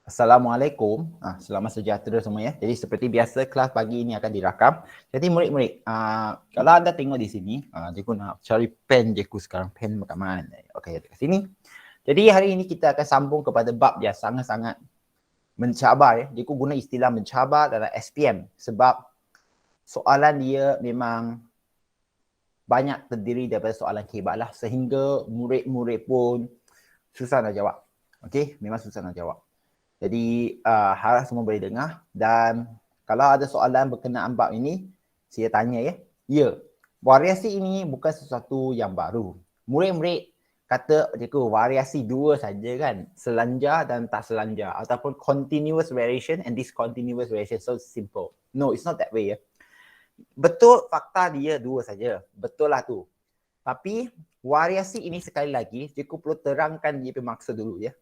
Assalamualaikum. Selamat sejahtera semua ya. Jadi seperti biasa kelas pagi ini akan dirakam. Jadi murid-murid, kalau anda tengok di sini, cikgu nak cari pen cikgu sekarang. Pen kat mana? Okey, dekat sini. Jadi hari ini kita akan sambung kepada bab yang sangat-sangat mencabar ya. Cikgu guna istilah mencabar dalam SPM sebab soalan dia memang banyak terdiri daripada soalan hebat lah sehingga murid-murid pun susah nak jawab. Okey, memang susah nak jawab. Jadi harap semua boleh dengar dan kalau ada soalan berkenaan bab ini, saya tanya ya. Ya, variasi ini bukan sesuatu yang baru. Murid-murid kata cikgu variasi dua saja kan, selanjar dan tak selanjar ataupun continuous variation and discontinuous variation. So simple. No, it's not that way ya. Betul fakta dia dua saja. Betul lah tu. Tapi variasi ini sekali lagi cikgu perlu terangkan dia punya maksud dulu ya.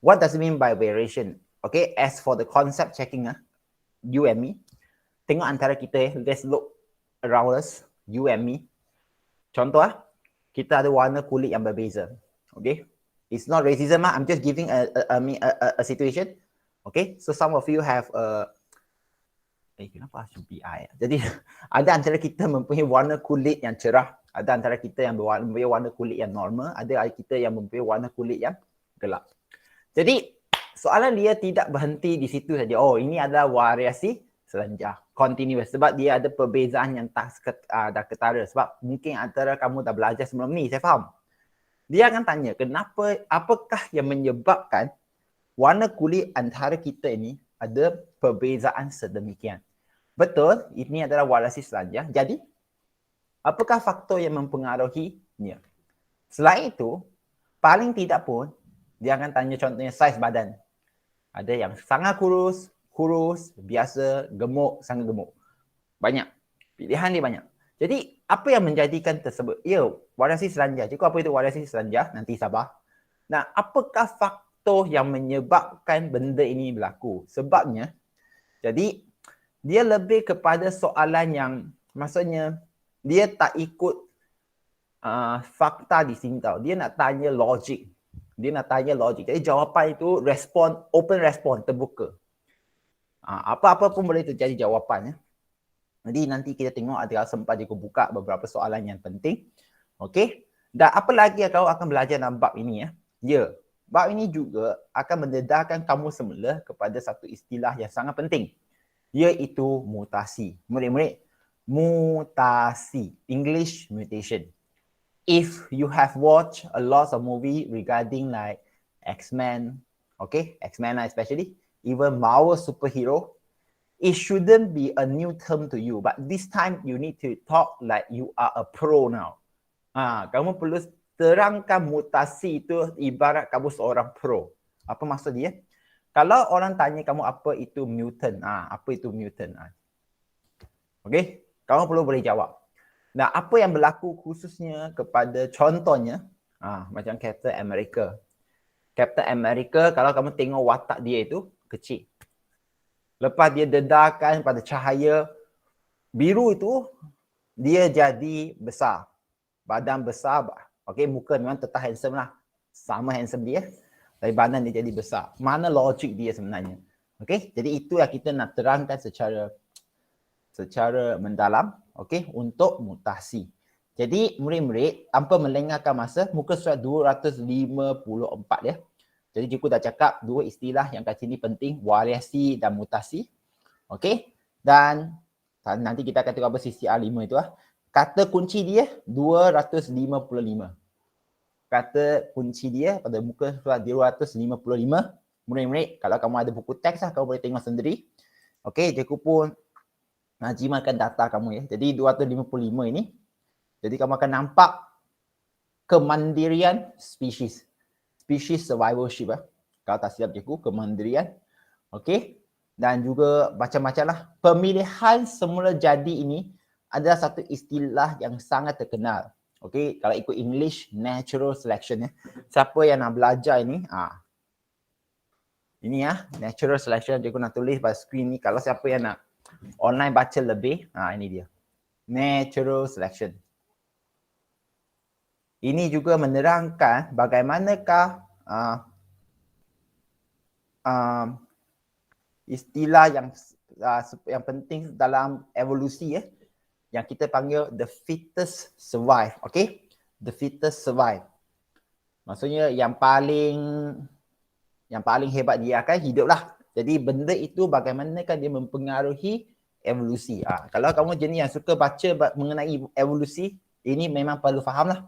What does it mean by variation? Okay, as for the concept checking, you and me, tengok antara kita, let's look around us, you and me. Contoh, kita ada warna kulit yang berbeza. Okay, it's not racism, I'm just giving a situation. Okay, so some of you have kenapa HBI? Jadi ada antara kita mempunyai warna kulit yang cerah, ada antara kita yang mempunyai warna kulit yang normal, ada kita yang mempunyai warna kulit yang gelap. Jadi soalan dia tidak berhenti di situ saja. Oh, ini adalah variasi selanjar, continuous. Sebab dia ada perbezaan yang tak dah ketara. Sebab mungkin antara kamu dah belajar sebelum ni, saya faham. Dia akan tanya, apakah yang menyebabkan warna kulit antara kita ini ada perbezaan sedemikian? Betul, ini adalah variasi selanjar. Jadi, apakah faktor yang mempengaruhinya? Selain itu, paling tidak pun, dia akan tanya contohnya saiz badan. Ada yang sangat kurus, biasa, gemuk, sangat gemuk. Banyak. Pilihan dia banyak. Jadi, apa yang menjadikan tersebut? Ya, variasi selanjar. Cikgu apa itu variasi selanjar? Nanti sabar. Nah, apakah faktor yang menyebabkan benda ini berlaku? Sebabnya, jadi, dia lebih kepada soalan yang, maksudnya, dia tak ikut fakta di sini tau. Dia nak tanya logik. Jadi jawapan itu open respon, terbuka. Apa-apa pun boleh terjadi jawapannya. Jadi nanti kita tengok ada sempat cikgu buka beberapa soalan yang penting. Okey. Dan apa lagi yang kau akan belajar dalam bab ini ya? Ya, bab ini juga akan mendedarkan kamu semula kepada satu istilah yang sangat penting. Iaitu mutasi. Murid-murid, mutasi. English mutation. If you have watched a lot of movie regarding like X-Men, okay, X-Men especially, even Marvel superhero, it shouldn't be a new term to you, but this time you need to talk like you are a pro now. Kamu perlu terangkan mutasi itu ibarat kamu seorang pro. Apa maksud dia? Kalau orang tanya kamu apa itu mutant, apa itu mutant? Okay, kamu perlu boleh jawab. Nah, apa yang berlaku khususnya kepada contohnya, macam Captain America. Captain America, kalau kamu tengok watak dia itu kecil. Lepas dia dedarkan pada cahaya biru itu, dia jadi besar. Badan besar. Okay, muka memang tetap handsome lah. Sama handsome dia. Tapi badan dia jadi besar. Mana logik dia sebenarnya? Okay, jadi itu yang kita nak terangkan secara mendalam, okay, untuk mutasi. Jadi murid-murid, tanpa melengahkan masa, muka surat 254 ya. Jadi cikgu dah cakap dua istilah yang kat sini penting, variasi dan mutasi. Okay, dan nanti kita akan tengok apa CCR 5 itu lah. Kata kunci dia 255. Kata kunci dia pada muka surat 255. Murid-murid, kalau kamu ada buku teks lah, kamu boleh tengok sendiri. Okay, cikgu pun jimatkan data kamu ya. Jadi 255 ini, jadi kamu akan nampak kemandirian spesies. Species survivorship kalau tak silap cikgu, kemandirian. Okey. Dan juga macam-macam lah. Pemilihan semula jadi ini adalah satu istilah yang sangat terkenal. Okey, kalau ikut English, natural selection ya. Siapa yang nak belajar ini, ini ya, natural selection, cikgu nak tulis pada skrin ni. Kalau siapa yang nak online baca lebih, ini dia. Natural selection. Ini juga menerangkan bagaimanakah istilah yang penting dalam evolusi yang kita panggil the fittest survive. Okay, the fittest survive. Maksudnya yang paling hebat dia akan hidup lah. Jadi benda itu bagaimanakah dia mempengaruhi evolusi. Kalau kamu jenis yang suka baca mengenai evolusi, ini memang perlu faham lah.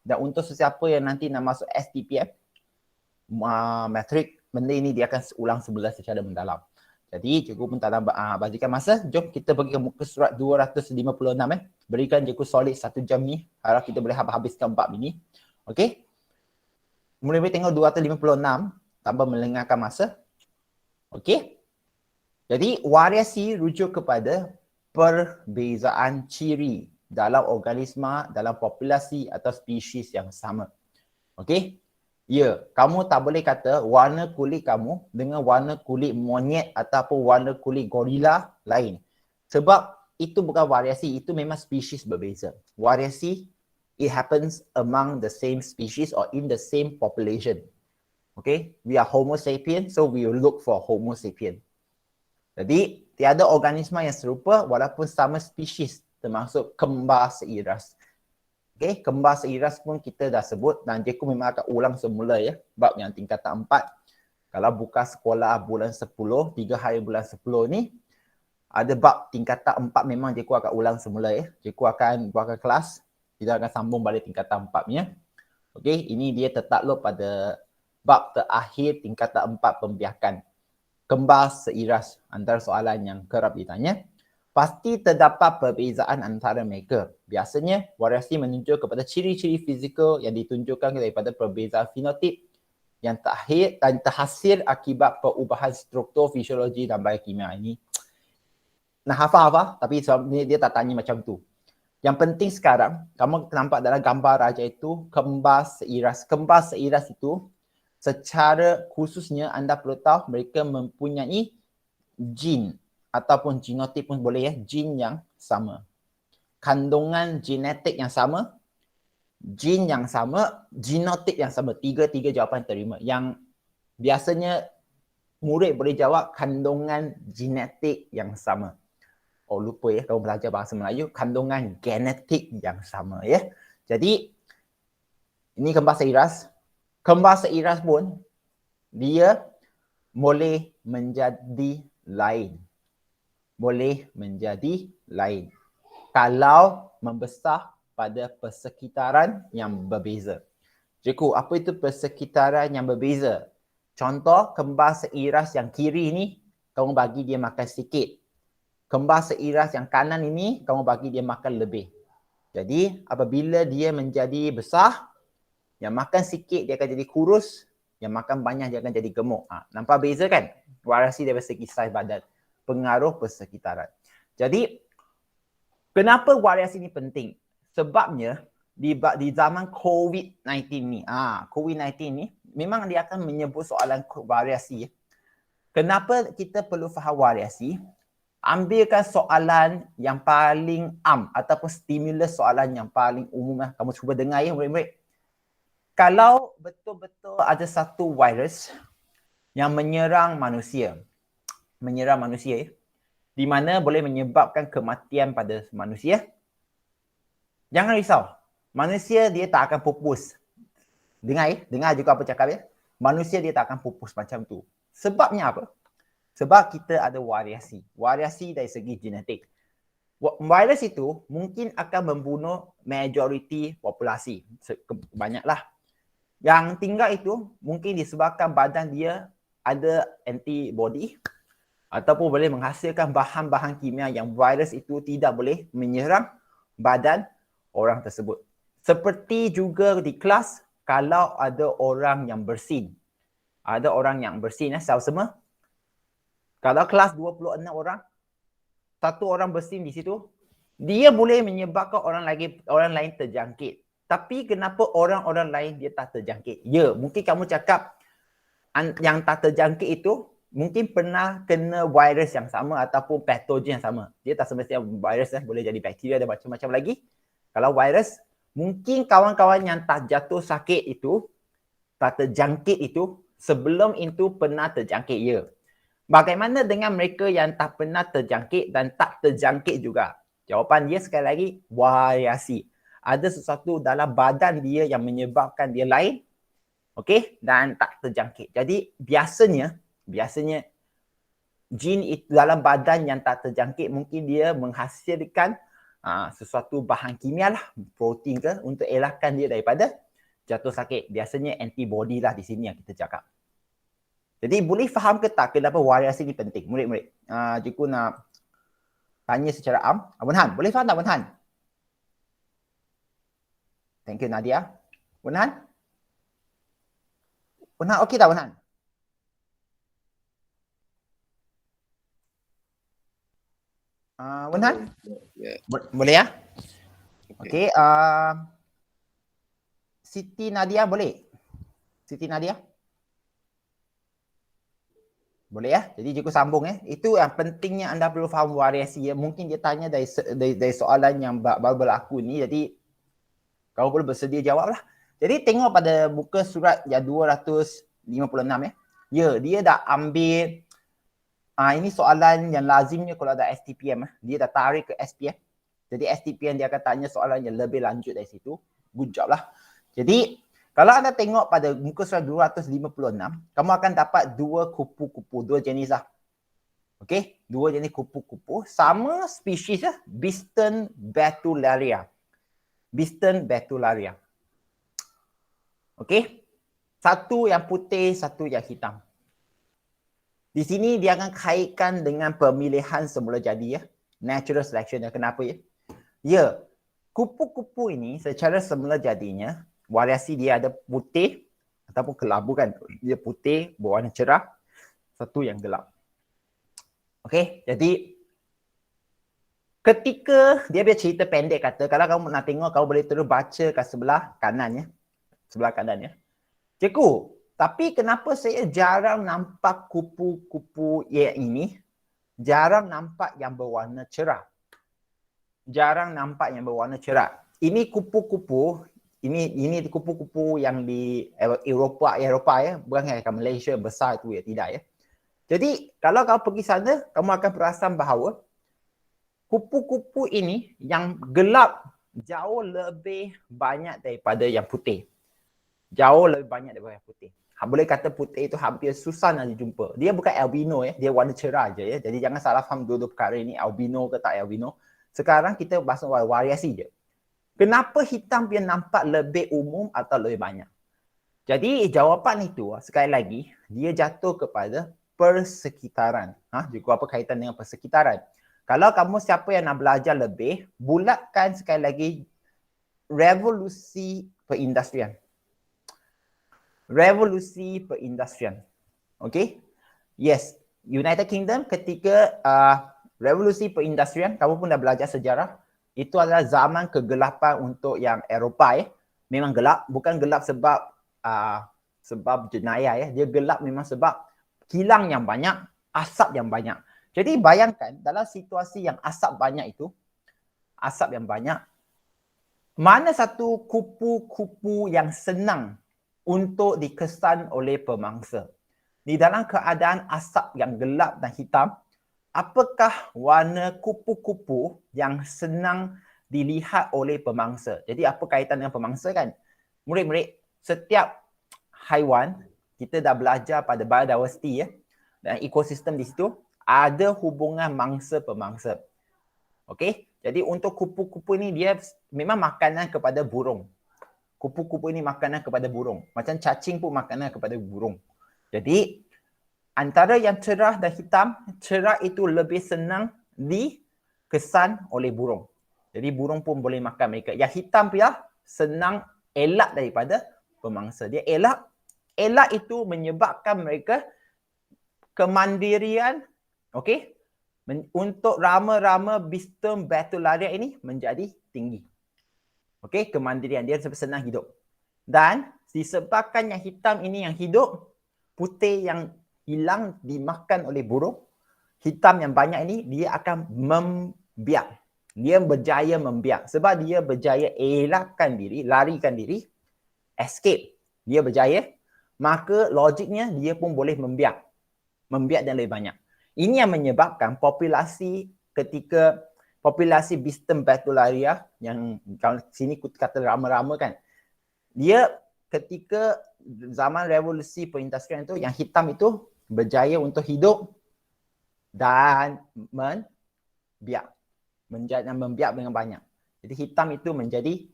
Dan untuk sesiapa yang nanti nak masuk STPM, matrik, benda ini dia akan ulang semula secara mendalam. Jadi cikgu pun tak nak bagikan masa. Jom kita pergi ke muka surat 256 Berikan cikgu solid 1 jam ni. Harap kita boleh habiskan bab ini. Okey. Mula-mula tengok 256 tanpa melengahkan masa. Okey. Jadi variasi rujuk kepada perbezaan ciri dalam organisma, dalam populasi atau spesies yang sama. Okey. Ya, kamu tak boleh kata warna kulit kamu dengan warna kulit monyet ataupun warna kulit gorila lain. Sebab itu bukan variasi, itu memang spesies berbeza. Variasi, it happens among the same species or in the same population. Okay, we are Homo sapien, so we will look for Homo sapien. Jadi, tiada organisma yang serupa walaupun sama spesies, termasuk kembar seiras. Okay, kembar seiras pun kita dah sebut dan cikgu memang akan ulang semula ya, bab yang tingkatan 4. Kalau buka sekolah bulan 10, 3 hari bulan 10 ni, ada bab tingkatan 4 memang cikgu akan ulang semula ya. Cikgu akan buatkan kelas, kita akan sambung balik tingkatan 4 ni ya. Okay, ini dia tertakluk pada bab terakhir tingkatan 4 pembiakan. Kembar seiras, antara soalan yang kerap ditanya. Pasti terdapat perbezaan antara mereka. Biasanya, variasi menunjuk kepada ciri-ciri fizikal yang ditunjukkan daripada perbezaan fenotip yang terhasil akibat perubahan struktur fisiologi dan biokimia. Ini nak hafal-hafal, tapi dia tak tanya macam tu. Yang penting sekarang, kamu nampak dalam gambar raja itu, kembar seiras. Kembar seiras itu, secara khususnya anda perlu tahu mereka mempunyai gene ataupun genotip pun boleh ya, gene yang sama. Kandungan genetik yang sama, gene yang sama, genotip yang sama. Tiga jawapan terima. Yang biasanya murid boleh jawab kandungan genetik yang sama. Oh lupa ya, kalau belajar bahasa Melayu, kandungan genetik yang sama ya. Jadi, ini kembar seiras. Kembar seiras pun, dia boleh menjadi lain. Boleh menjadi lain. Kalau membesar pada persekitaran yang berbeza. Cikgu, apa itu persekitaran yang berbeza? Contoh, kembar seiras yang kiri ni, kamu bagi dia makan sikit. Kembar seiras yang kanan ini, kamu bagi dia makan lebih. Jadi, apabila dia menjadi besar, yang makan sikit dia akan jadi kurus, yang makan banyak dia akan jadi gemuk. Nampak beza kan? Variasi dari segi saiz badan. Pengaruh persekitaran. Jadi, kenapa variasi ini penting? Sebabnya, di zaman COVID-19 ni, COVID-19 ni, memang dia akan menyebut soalan variasi. Kenapa kita perlu faham variasi? Ambilkan soalan yang paling ataupun stimulus soalan yang paling umum. Kamu cuba dengar ya murid-murid. Kalau betul-betul ada satu virus yang menyerang manusia ya, di mana boleh menyebabkan kematian pada manusia, jangan risau. Manusia dia tak akan pupus. Dengar juga apa cakap ya. Manusia dia tak akan pupus macam tu. Sebabnya apa? Sebab kita ada variasi. Variasi dari segi genetik. Virus itu mungkin akan membunuh majoriti populasi. Banyaklah. Yang tinggal itu mungkin disebabkan badan dia ada antibody ataupun boleh menghasilkan bahan-bahan kimia yang virus itu tidak boleh menyerang badan orang tersebut. Seperti juga di kelas, kalau ada orang yang bersin. Ada orang yang bersin, sama-sama. Kalau kelas 26 orang, satu orang bersin di situ, dia boleh menyebabkan orang lain terjangkit. Tapi kenapa orang-orang lain dia tak terjangkit? Ya, mungkin kamu cakap yang tak terjangkit itu mungkin pernah kena virus yang sama ataupun patogen yang sama. Dia tak semestinya virus, boleh jadi bakteria dan macam-macam lagi. Kalau virus, mungkin kawan-kawan yang tak jatuh sakit itu, tak terjangkit itu, sebelum itu pernah terjangkit? Ya. Bagaimana dengan mereka yang tak pernah terjangkit dan tak terjangkit juga? Jawapan dia sekali lagi, variasi. Ada sesuatu dalam badan dia yang menyebabkan dia lain, okey, dan tak terjangkit. Jadi biasanya jin itu dalam badan yang tak terjangkit mungkin dia menghasilkan sesuatu bahan kimia lah, protein ke, untuk elakkan dia daripada jatuh sakit. Biasanya antibody lah di sini yang kita cakap. Jadi boleh faham ke tak kenapa variasi ni penting? Murid-murid, cikgu nak tanya secara am. Abang Han, boleh faham tak Abang Han? Thank you Nadia. Abang Han? Abang Han okey tak Abang Han? Abang Han? Boleh ya? Okey. Siti Nadia boleh? Siti Nadia? Boleh ya? Jadi cikgu sambung ya. Itu yang pentingnya anda perlu faham variasi ya. Mungkin dia tanya dari soalan yang baru berlaku ni. Jadi kau perlu bersedia jawab lah. Jadi tengok pada muka surat yang 256 ya. Ya, dia dah ambil ini soalan yang lazimnya kalau ada STPM. Dia dah tarik ke SPM. Jadi STPM dia akan tanya soalan yang lebih lanjut dari situ. Good job lah. Jadi kalau anda tengok pada muka surat 256, kamu akan dapat dua kupu-kupu, dua jenis lah. Okey, dua jenis kupu-kupu. Sama spesies lah, Biston betularia. Biston betularia. Okey, satu yang putih, satu yang hitam. Di sini dia akan kaitkan dengan pemilihan semula jadi ya. Natural selection. Kenapa ya? Ya, kupu-kupu ini secara semula jadinya, variasi dia ada putih ataupun kelabu kan. Dia putih, berwarna cerah, satu yang gelap. Okey, jadi ketika dia biar cerita pendek kata, kalau kamu nak tengok, kamu boleh terus baca kat sebelah kanan ya. Sebelah kanan ya. Cikgu, tapi kenapa saya jarang nampak kupu-kupu yang ini? Jarang nampak yang berwarna cerah. Jarang nampak yang berwarna cerah. Ini kupu-kupu, ini kupu-kupu yang di Eropah ya, bukan kat Malaysia besar tu ya, tidak ya. Jadi kalau kau pergi sana, kamu akan perasan bahawa kupu-kupu ini yang gelap jauh lebih banyak daripada yang putih. Jauh lebih banyak daripada yang putih. Boleh kata putih itu hampir susah nak dijumpa. Dia bukan albino ya, dia warna cerah je ya. Jadi jangan salah faham dua-dua perkara ini, albino ke tak albino. Sekarang kita bahas variasi je. Kenapa hitam dia nampak lebih umum atau lebih banyak? Jadi jawapan itu sekali lagi dia jatuh kepada persekitaran. Juga apa kaitan dengan persekitaran? Kalau kamu siapa yang nak belajar lebih, bulatkan sekali lagi revolusi perindustrian. Revolusi perindustrian. Okay? Yes, United Kingdom ketika revolusi perindustrian, kamu pun dah belajar sejarah, itu adalah zaman kegelapan untuk yang Eropah ya. Memang gelap, bukan gelap sebab jenayah ya. Dia gelap memang sebab kilang yang banyak, asap yang banyak. Jadi bayangkan dalam situasi yang asap banyak itu, asap yang banyak, mana satu kupu-kupu yang senang untuk dikesan oleh pemangsa? Di dalam keadaan asap yang gelap dan hitam, apakah warna kupu-kupu yang senang dilihat oleh pemangsa? Jadi apa kaitan dengan pemangsa kan? Murid-murid, setiap haiwan, kita dah belajar pada biodiversity ya, dan ekosistem di situ, ada hubungan mangsa-pemangsa. Okey? Jadi untuk kupu-kupu ini dia memang makanan kepada burung. Kupu-kupu ini makanan kepada burung. Macam cacing pun makanan kepada burung. Jadi antara yang cerah dan hitam, cerah itu lebih senang dikesan oleh burung. Jadi burung pun boleh makan mereka. Yang hitam pula senang elak daripada pemangsa. Dia elak. Elak itu menyebabkan mereka kemandirian, okey, untuk rama-rama Biston betularia ini menjadi tinggi. Okey, kemandirian dia senang hidup. Dan disebabkan yang hitam ini yang hidup, putih yang hilang dimakan oleh burung, hitam yang banyak ini dia akan membiak. Dia berjaya membiak sebab dia berjaya elakkan diri, larikan diri, escape. Dia berjaya maka logiknya dia pun boleh membiak dan lebih banyak. Ini yang menyebabkan populasi ketika populasi Bistem betularia yang kalau sini kata rama-rama kan, dia ketika zaman revolusi perindustrian itu yang hitam itu berjaya untuk hidup dan membiak dengan banyak. Jadi hitam itu menjadi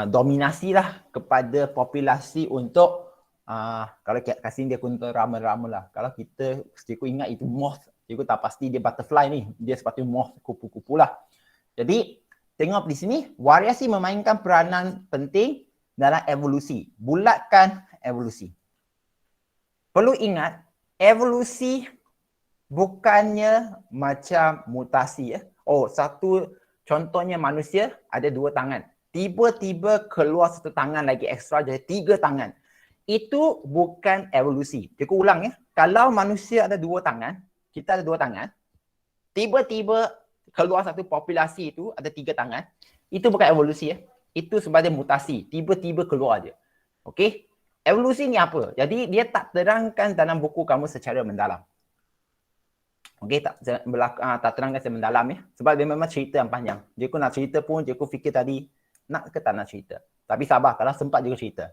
dominasilah kepada populasi untuk kalau kat sini dia kuntul rama-rama lah. Kalau kita cikgu ingat itu moth, cikgu tak pasti dia butterfly ni, dia sepatutnya moth, kupu-kupu lah. Jadi tengok di sini variasi memainkan peranan penting dalam evolusi. Bulatkan evolusi. Perlu ingat evolusi bukannya macam mutasi ya. Oh, satu contohnya manusia ada 2 tangan. Tiba-tiba keluar 1 tangan lagi ekstra jadi 3 tangan. Itu bukan evolusi. Cikgu ulang ya. Kalau manusia ada 2 tangan, kita ada 2 tangan, tiba-tiba keluar satu populasi itu ada 3 tangan, itu bukan evolusi ya. Itu sebagai mutasi. Tiba-tiba keluar aja. Okey? Evolusi ni apa? Jadi dia tak terangkan dalam buku kamu secara mendalam. Okey, tak terangkan secara mendalam ya. Sebab dia memang cerita yang panjang. Cikgu nak cerita pun, cikgu fikir tadi, nak ke tak nak cerita. Tapi sabar, kalau sempat cikgu cerita.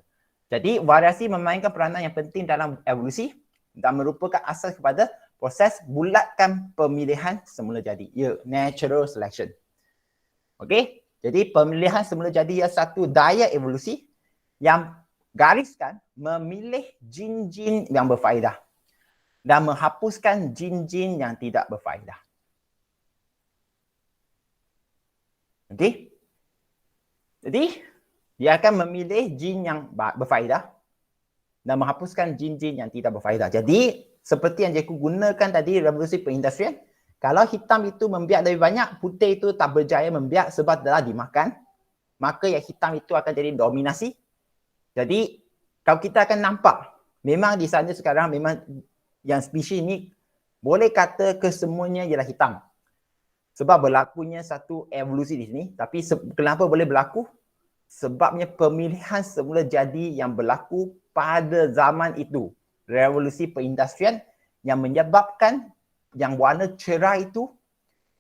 Jadi, variasi memainkan peranan yang penting dalam evolusi dan merupakan asas kepada proses bulatkan pemilihan semula jadi. Ya, natural selection. Okey, jadi pemilihan semula jadi ialah satu daya evolusi yang gariskan memilih jin-jin yang berfaedah dan menghapuskan jin-jin yang tidak berfaedah. Okey? Jadi, dia akan memilih jin yang berfaedah dan menghapuskan jin-jin yang tidak berfaedah. Jadi, seperti yang cikgu gunakan tadi revolusi perindustrian, kalau hitam itu membiak lebih banyak, putih itu tak berjaya membiak sebab telah dimakan, maka yang hitam itu akan jadi dominasi. Jadi, kalau kita akan nampak, memang di sana sekarang memang yang spesies ini boleh kata kesemuanya ialah hitam. Sebab berlakunya satu evolusi di sini. Tapi kenapa boleh berlaku? Sebabnya pemilihan semula jadi yang berlaku pada zaman itu. Revolusi perindustrian yang menyebabkan yang warna cerah itu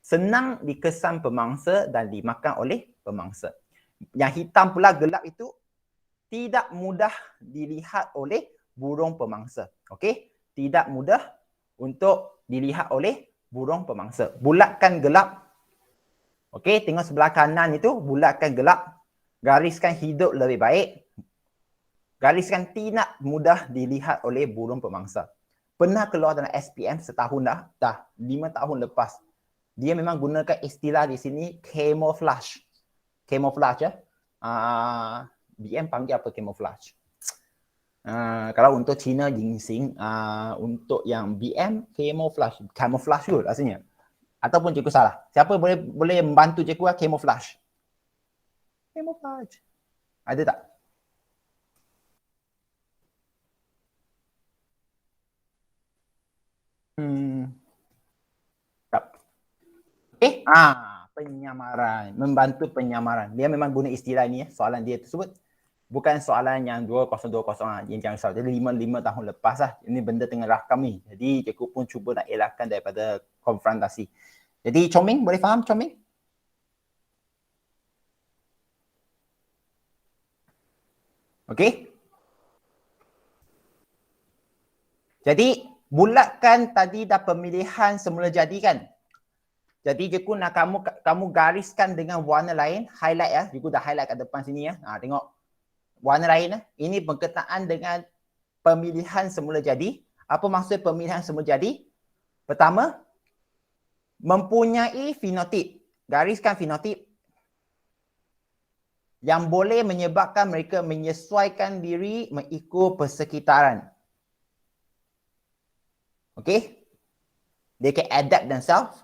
senang dikesan pemangsa dan dimakan oleh pemangsa. Yang hitam pula gelap itu tidak mudah dilihat oleh burung pemangsa. Okey? Tidak mudah untuk dilihat oleh burung pemangsa. Bulatkan gelap. Okey, tengok sebelah kanan itu bulatkan gelap. Gariskan hidup lebih baik. Gariskan tidak mudah dilihat oleh burung pemangsa. Pernah keluar dalam SPM setahun dah 5 tahun lepas. Dia memang gunakan istilah di sini camouflage. Camouflage ya. BM panggil apa camouflage? Kalau untuk Cina ginseng, untuk yang BM camouflage kot rasanya. Ataupun cikgu salah. Siapa boleh membantu cikgu camouflage? Camouflage. Ada tak? Okay. Penyamaran. Membantu penyamaran. Dia memang guna istilah ni soalan dia tersebut. Bukan soalan yang 2020 yang jangan salah. Jadi 5 tahun lepas lah. Ini benda tengah rakam ni. Jadi cikgu pun cuba nak elakkan daripada konfrontasi. Jadi Chong-Ming, boleh faham Chong-Ming? Okey. Jadi bulatkan tadi dah pemilihan semula jadi kan. Jadi cikgu nak kamu gariskan dengan warna lain, highlight ya. Cikgu dah highlight kat depan sini ya. Tengok warna lain ya. Ini berkaitan dengan pemilihan semula jadi. Apa maksud pemilihan semula jadi? Pertama, mempunyai fenotip. Gariskan fenotip yang boleh menyebabkan mereka menyesuaikan diri mengikut persekitaran. Okey? They can adapt themselves,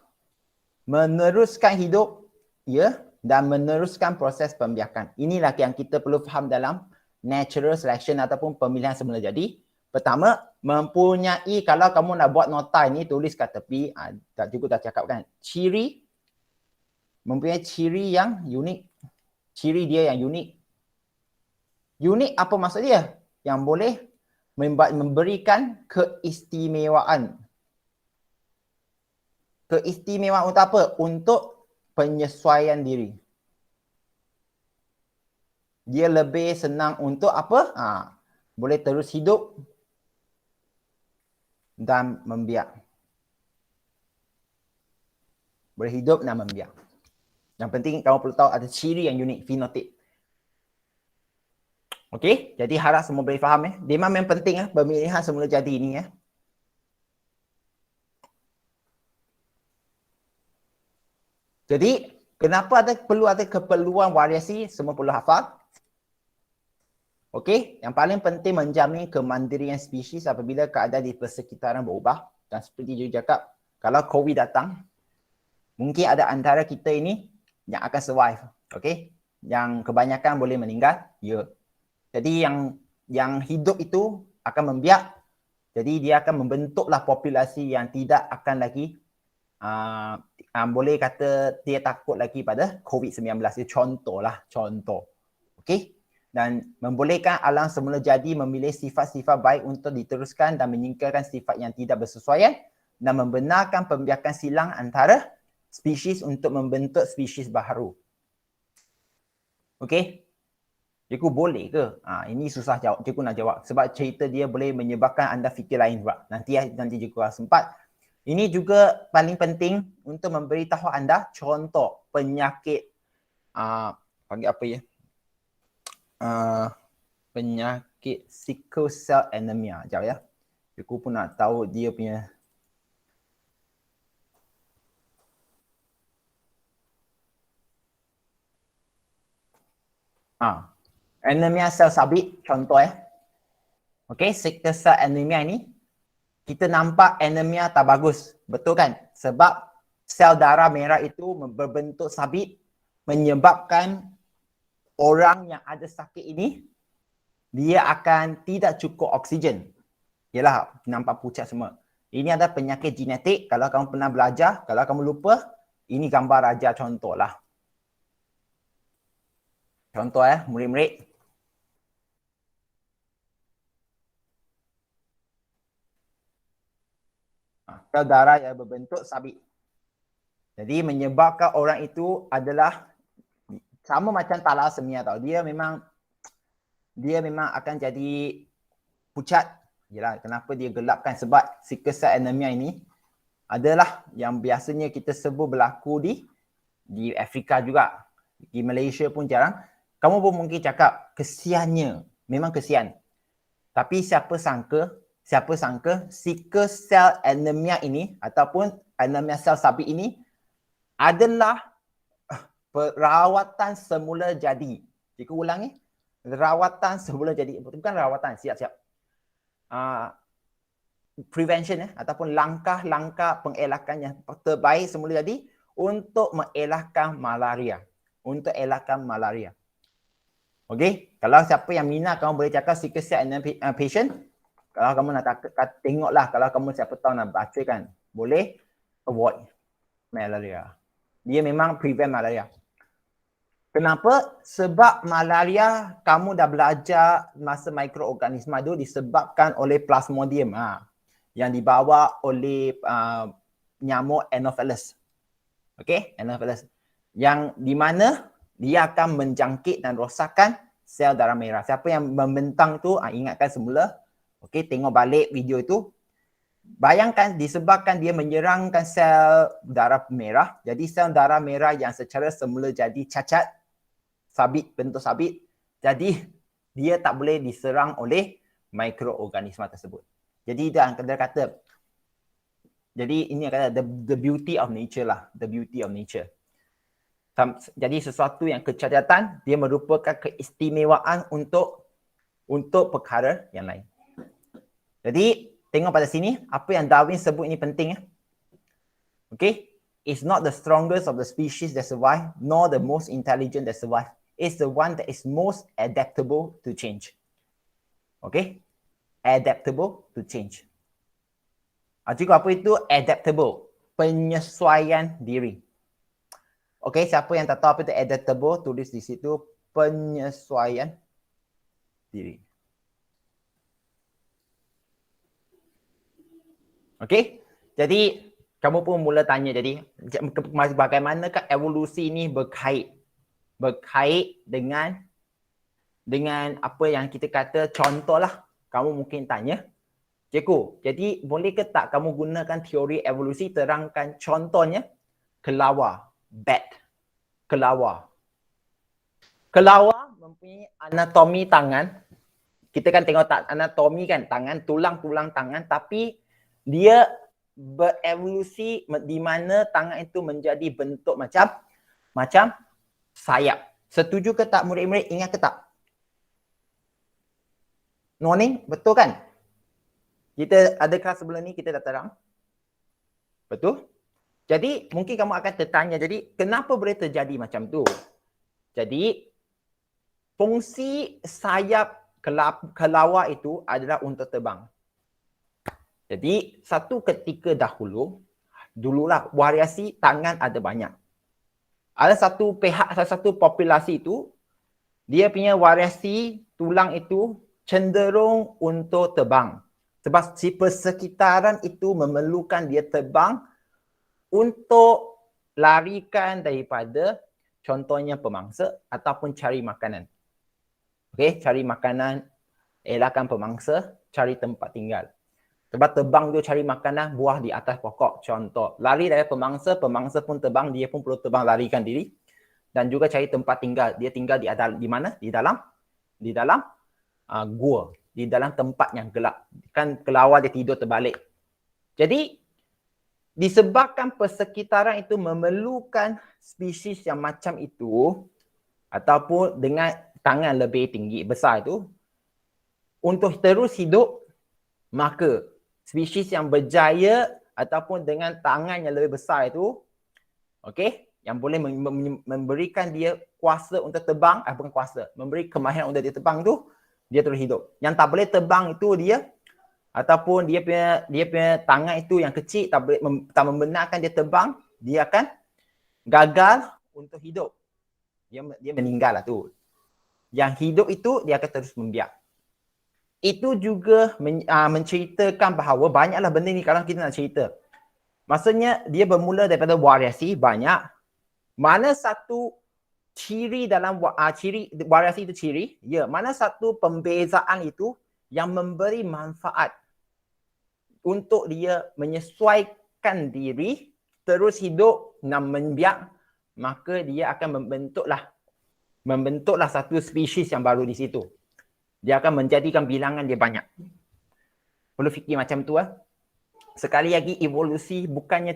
meneruskan hidup, ya, dan meneruskan proses pembiakan. Inilah yang kita perlu faham dalam natural selection ataupun pemilihan semula jadi. Pertama, mempunyai, kalau kamu nak buat nota ini, tulis kat tepi, tak cukup dah cakap kan, ciri, mempunyai ciri yang unik. Ciri dia yang unik. Unik apa maksud dia? Yang boleh memberikan keistimewaan. Keistimewaan untuk apa? Untuk penyesuaian diri. Dia lebih senang untuk apa? Boleh terus hidup dan membiak. Boleh hidup dan membiak. Yang penting kamu perlu tahu ada ciri yang unik, fenotip. Okey, jadi harap semua boleh faham Dia memang penting pemilihan semula jadi ini Jadi, kenapa perlu ada keperluan variasi? Semua perlu hafal. Okey, yang paling penting menjamin kemandirian spesies apabila keadaan di persekitaran berubah. Dan seperti you cakap, kalau COVID datang, mungkin ada antara kita ini yang akan survive. Okey, yang kebanyakan boleh meninggal. Ya. Jadi yang hidup itu akan membiak. Jadi dia akan membentuklah populasi yang tidak akan lagi boleh kata dia takut lagi pada COVID-19. Contoh. Okey. Dan membolehkan alam semula jadi memilih sifat-sifat baik untuk diteruskan dan menyingkirkan sifat yang tidak bersesuaian dan membenarkan pembiakan silang antara spesies untuk membentuk spesies baharu. Okey. Cikgu boleh ke? Ini susah jawab. Cikgu nak jawab. Sebab cerita dia boleh menyebabkan anda fikir lain pula. Nanti cikgu sempat. Ini juga paling penting untuk memberitahu anda contoh penyakit panggil apa ya? Penyakit sickle cell anemia. Sekejap ya. Cikgu pun nak tahu dia punya anemia sel sabit contoh Okey, sickle cell anemia ni kita nampak anemia tak bagus. Betul kan? Sebab sel darah merah itu berbentuk sabit menyebabkan orang yang ada sakit ini dia akan tidak cukup oksigen. Yalah, nampak pucat semua. Ini ada penyakit genetik. Kalau kamu pernah belajar, kalau kamu lupa, ini gambar raja contoh lah. Contoh murid-murid. Sel darah yang berbentuk sabit. Jadi menyebabkan orang itu adalah sama macam thalassemia tau. Dia memang akan jadi pucat. Yalah, kenapa dia gelapkan? Sebab sickle cell anemia ini adalah yang biasanya kita sebut berlaku di Afrika juga. Di Malaysia pun jarang. Kamu pun mungkin cakap kesiannya. Memang kesian. Tapi siapa sangka sickle cell anemia ini ataupun anemia sel sabit ini adalah perawatan semula jadi. Cikgu ulangi. Rawatan semula jadi. Bukan rawatan, siap-siap. Prevention ataupun langkah-langkah pengelakan yang terbaik semula jadi untuk mengelakkan malaria. Okey, kalau siapa yang minat kamu boleh cakap sickle cell anemia patient. Kalau kamu nak tengoklah, kalau kamu siapa tahu nak baca kan, boleh avoid malaria. Dia memang prevent malaria. Kenapa? Sebab malaria kamu dah belajar masa mikroorganisma itu disebabkan oleh plasmodium yang dibawa oleh nyamuk Anopheles. Okey, Anopheles. Yang di mana dia akan menjangkit dan rosakkan sel darah merah. Siapa yang membentang tu ingatkan semula. Okey, tengok balik video itu. Bayangkan disebabkan dia menyerangkan sel darah merah. Jadi sel darah merah yang secara semula jadi cacat, sabit, bentuk sabit. Jadi dia tak boleh diserang oleh mikroorganisma tersebut. Jadi dia kata jadi ini kata the beauty of nature lah, the beauty of nature. Jadi sesuatu yang kecacatan dia merupakan keistimewaan untuk perkara yang lain. Jadi tengok pada sini apa yang Darwin sebut ini penting Okay, it's not the strongest of the species that survive, nor the most intelligent that survive. It's the one that is most adaptable to change. Okay, adaptable to change. Cikgu, apa itu adaptable? Penyesuaian diri. Okay, siapa yang tak tahu apa itu adaptable, tulis di situ penyesuaian diri. Okey? Jadi kamu pun mula tanya jadi bagaimanakah evolusi ni berkait dengan apa yang kita kata contohlah. Kamu mungkin tanya, cikgu, jadi boleh ke tak kamu gunakan teori evolusi, terangkan contohnya kelawar, bat, kelawar. Kelawar mempunyai anatomi tangan. Kita kan tengok tak anatomi kan, tangan, tulang-tulang tangan, tapi dia berevolusi di mana tangan itu menjadi bentuk macam sayap. Setuju ke tak murid-murid? Ingat ke tak? Noning, betul kan? Kita ada kelas sebelum ni kita dah terang. Betul? Jadi mungkin kamu akan tertanya, jadi kenapa boleh terjadi macam tu? Jadi fungsi sayap kelawar itu adalah untuk terbang. Jadi satu ketika dululah variasi tangan ada banyak. Ada satu populasi itu, dia punya variasi tulang itu cenderung untuk terbang. Sebab si persekitaran itu memerlukan dia terbang untuk larikan daripada contohnya pemangsa ataupun cari makanan. Okey, cari makanan, elakkan pemangsa, cari tempat tinggal. Sebab terbang tu cari makanan, buah di atas pokok. Contoh, lari dari pemangsa, pemangsa pun terbang, dia pun perlu terbang larikan diri. Dan juga cari tempat tinggal. Dia tinggal di mana? Di dalam gua. Di dalam tempat yang gelap. Kan kelawar dia tidur terbalik. Jadi, disebabkan persekitaran itu memerlukan spesies yang macam itu, ataupun dengan tangan lebih tinggi, besar itu, untuk terus hidup, maka spesies yang berjaya ataupun dengan tangan yang lebih besar itu, okey, yang boleh memberikan dia kuasa untuk terbang, bukan kuasa, memberi kemahiran untuk dia terbang tu, dia terus hidup. Yang tak boleh terbang itu dia, ataupun dia punya tangan itu yang kecil tak membenarkan dia terbang, dia akan gagal untuk hidup. Dia meninggal lah tu. Yang hidup itu dia akan terus membiak. Itu juga menceritakan bahawa banyaklah benda ni kalau kita nak cerita. Maksudnya dia bermula daripada variasi banyak. Mana satu ciri dalam ciri variasi itu ciri? Ya, mana satu pembezaan itu yang memberi manfaat untuk dia menyesuaikan diri, terus hidup dan membiak, maka dia akan membentuklah satu spesies yang baru di situ. Dia akan menjadikan bilangan dia banyak. Perlu fikir macam tu. Sekali lagi, evolusi bukannya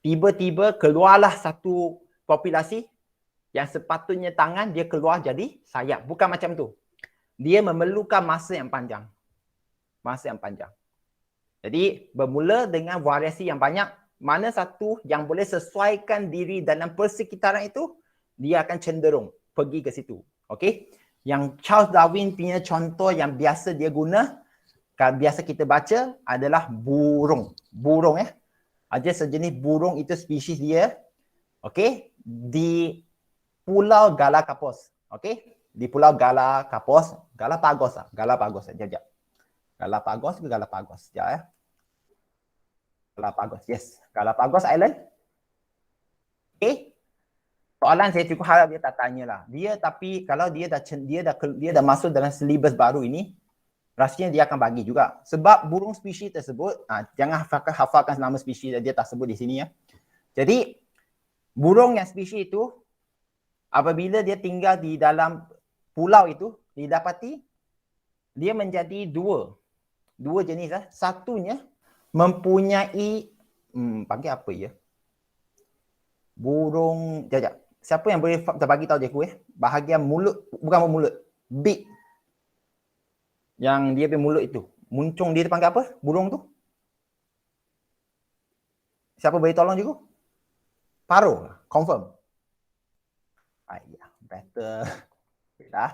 tiba-tiba keluarlah satu populasi yang sepatutnya tangan dia keluar jadi sayap. Bukan macam tu. Dia memerlukan masa yang panjang. Jadi bermula dengan variasi yang banyak. Mana satu yang boleh sesuaikan diri dalam persekitaran itu, dia akan cenderung pergi ke situ. Okey? Yang Charles Darwin punya contoh yang biasa dia guna, biasa kita baca adalah burung. Burung ada sejenis burung, itu spesies dia. Okey, di Pulau Galapagos. Okey, di Pulau Galapagos. Galapagos. Sekejap. Galapagos ke Galapagos? Sekejap Galapagos, yes. Galapagos Island. Okey. Soalan saya cukup harap dia tak tanyalah. Tapi kalau dia dah masuk dalam silibus baru ini, rasanya dia akan bagi juga. Sebab burung spesies tersebut, jangan hafalkan nama spesies dia tak sebut di sini ya. Jadi burung yang spesies itu, apabila dia tinggal di dalam pulau itu, didapati dia menjadi dua jenis. Satunya mempunyai panggil apa ya? Burung, jap. Siapa yang boleh bagi tahu aku bahagian mulut, bukan mulut, beak. Yang dia punya mulut itu, muncung dia panggil apa? Burung tu? Siapa boleh tolong juga? Paruh, confirm. Ya, better. Dah.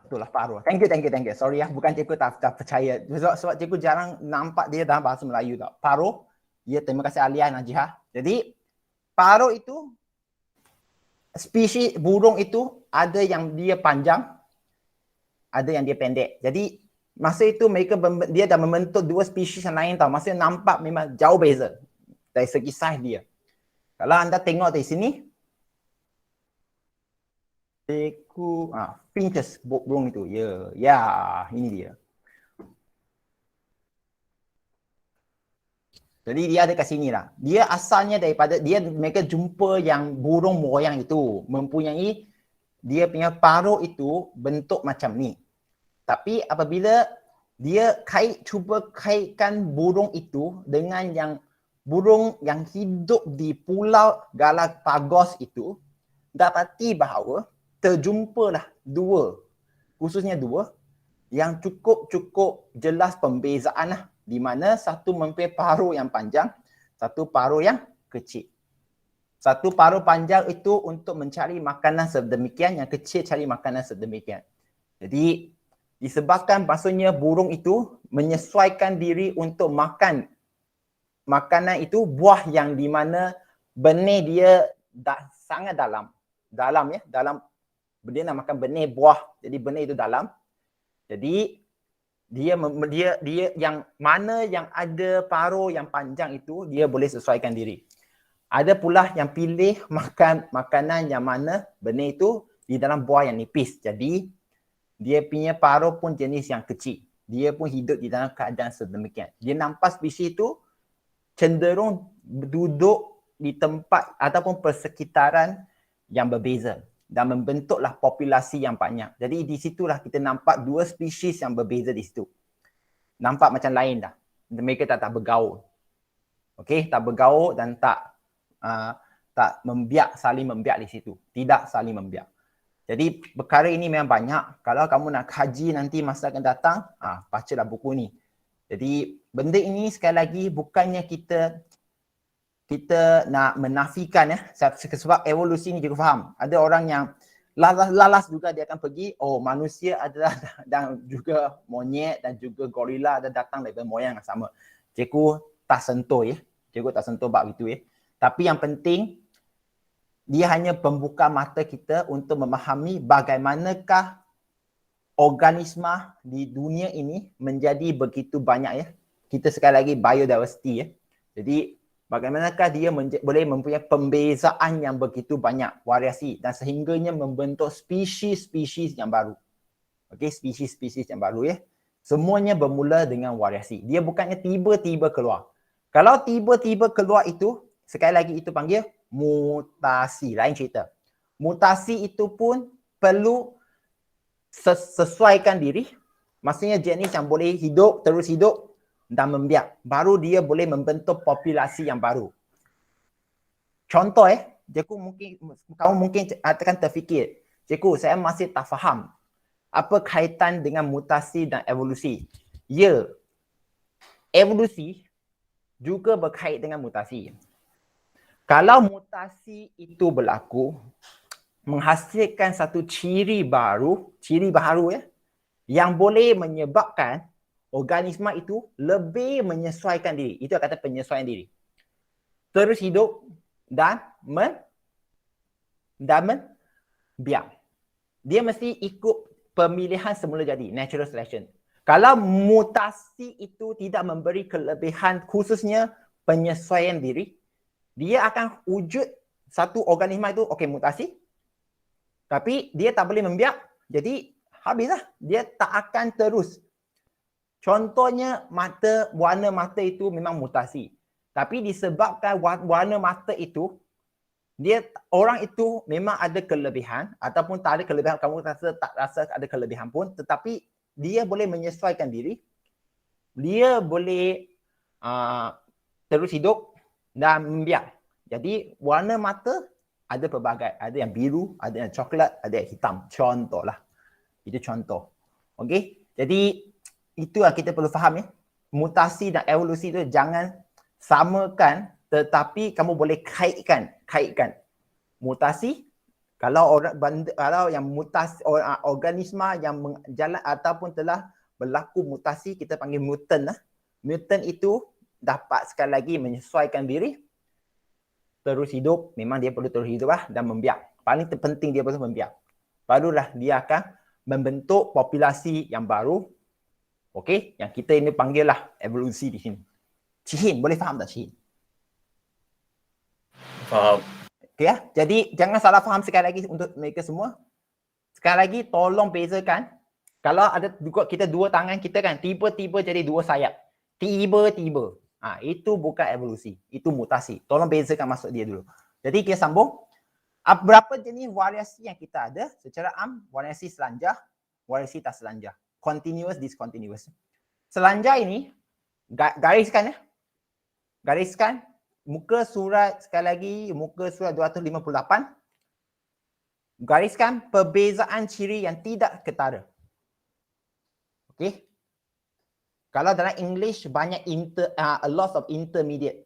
Itulah paruh. Thank you. Sorry bukan cikgu tak percaya. Sebab cikgu jarang nampak dia dalam bahasa Melayu tak. Paruh. Ya, terima kasih Alia Najihah. Jadi, paruh itu, spesies burung itu ada yang dia panjang, ada yang dia pendek. Jadi, Masa itu mereka dia dah membentuk dua spesies yang lain tau. Masa nampak memang jauh beza dari segi saiz dia. Kalau anda tengok dari sini, finches burung itu. Ya, ini dia. Jadi dia ada kat sini lah. Dia asalnya daripada mereka jumpa yang burung moyang itu mempunyai dia punya paruh itu bentuk macam ni. Tapi apabila dia cuba kaitkan burung itu dengan yang burung yang hidup di Pulau Galapagos itu, dapati bahawa terjumpalah dua, khususnya dua yang cukup jelas pembezaan lah, di mana satu mempunyai paruh yang panjang, satu paruh yang kecil. Satu paruh panjang itu untuk mencari makanan sedemikian, yang kecil cari makanan sedemikian. Jadi disebabkan maksudnya burung itu menyesuaikan diri untuk makan makanan itu buah yang di mana benih dia sangat dalam ya, dia nak makan benih buah, jadi benih itu dalam. Jadi dia yang mana yang ada paruh yang panjang itu dia boleh sesuaikan diri. Ada pula yang pilih makan makanan yang mana benih itu di dalam buah yang nipis. Jadi dia punya paruh pun jenis yang kecil. Dia pun hidup di dalam keadaan sedemikian. Dia nampak spesies itu cenderung duduk di tempat ataupun persekitaran yang berbeza dan membentuklah populasi yang banyak. Jadi di situlah kita nampak dua spesies yang berbeza di situ. Nampak macam lain dah. Mereka tak bergaul. Okey, tak bergaul dan tak saling membiak di situ. Tidak saling membiak. Jadi perkara ini memang banyak. Kalau kamu nak kaji nanti masa akan datang, bacalah buku ni. Jadi benda ini sekali lagi bukannya kita nak menafikan ya, sebab evolusi ni juga faham. Ada orang yang lalas juga dia akan pergi, manusia adalah dan juga monyet dan juga gorila ada datang daripada moyang yang sama. Cikgu tak sentuh ya. Cikgu tak sentuh bab itu ya. Tapi yang penting dia hanya membuka mata kita untuk memahami bagaimanakah organisma di dunia ini menjadi begitu banyak ya. Kita sekali lagi biodiversity ya. Jadi bagaimanakah dia boleh mempunyai pembezaan yang begitu banyak variasi dan sehingganya membentuk spesies-spesies yang baru. Okey, spesies-spesies yang baru ya. Semuanya bermula dengan variasi. Dia bukannya tiba-tiba keluar. Kalau tiba-tiba keluar itu, sekali lagi itu panggil mutasi. Lain cerita. Mutasi itu pun perlu sesuaikan diri. Maksudnya jenis yang boleh hidup, terus hidup dan membiak. Baru dia boleh membentuk populasi yang baru. Contoh kamu mungkin akan terfikir, cikgu saya masih tak faham apa kaitan dengan mutasi dan evolusi. Ya, evolusi juga berkait dengan mutasi. Kalau mutasi itu berlaku, menghasilkan satu ciri baru ya, yang boleh menyebabkan organisma itu lebih menyesuaikan diri. Itu kata penyesuaian diri. Terus hidup dan membiak. Dia mesti ikut pemilihan semula jadi, natural selection. Kalau mutasi itu tidak memberi kelebihan khususnya penyesuaian diri, dia akan wujud satu organisma itu mutasi, tapi dia tak boleh membiak, jadi habislah. Dia tak akan terus. Contohnya warna mata itu memang mutasi. Tapi disebabkan warna mata itu, orang itu memang ada kelebihan ataupun tak ada kelebihan, kamu tak rasa ada kelebihan pun, tetapi dia boleh menyesuaikan diri. Dia boleh terus hidup dan membiak. Jadi warna mata ada pelbagai. Ada yang biru, ada yang coklat, ada yang hitam. Contohlah. Itu contoh. Okey. Jadi itulah kita perlu faham ya. Mutasi dan evolusi itu jangan samakan, tetapi kamu boleh kaitkan. Mutasi, kalau yang mutasi organisma yang berjalan ataupun telah berlaku mutasi, kita panggil mutant lah. Mutant itu dapat sekali lagi menyesuaikan diri, terus hidup. Memang dia perlu terus hidup lah, dan membiak. Paling terpenting dia perlu membiak. Barulah dia akan membentuk populasi yang baru Okey, yang kita ini panggil lah evolusi di sini. Cihin, boleh faham tak Cihin? Faham. Okey ya. Jadi jangan salah faham sekali lagi untuk mereka semua. Sekali lagi tolong bezakan. Kalau ada kita dua tangan kita kan tiba-tiba jadi dua sayap. Tiba-tiba. Itu bukan evolusi, itu mutasi. Tolong bezakan maksud dia dulu. Jadi kita sambung. Berapa jenis variasi yang kita ada? Secara variasi selanjar, variasi tak selanjar. Continuous, discontinuous. Selanjar ini gariskan ya. Gariskan muka surat sekali lagi, muka surat 258. Gariskan perbezaan ciri yang tidak ketara. Okey. Kalau dalam English banyak a lot of intermediate.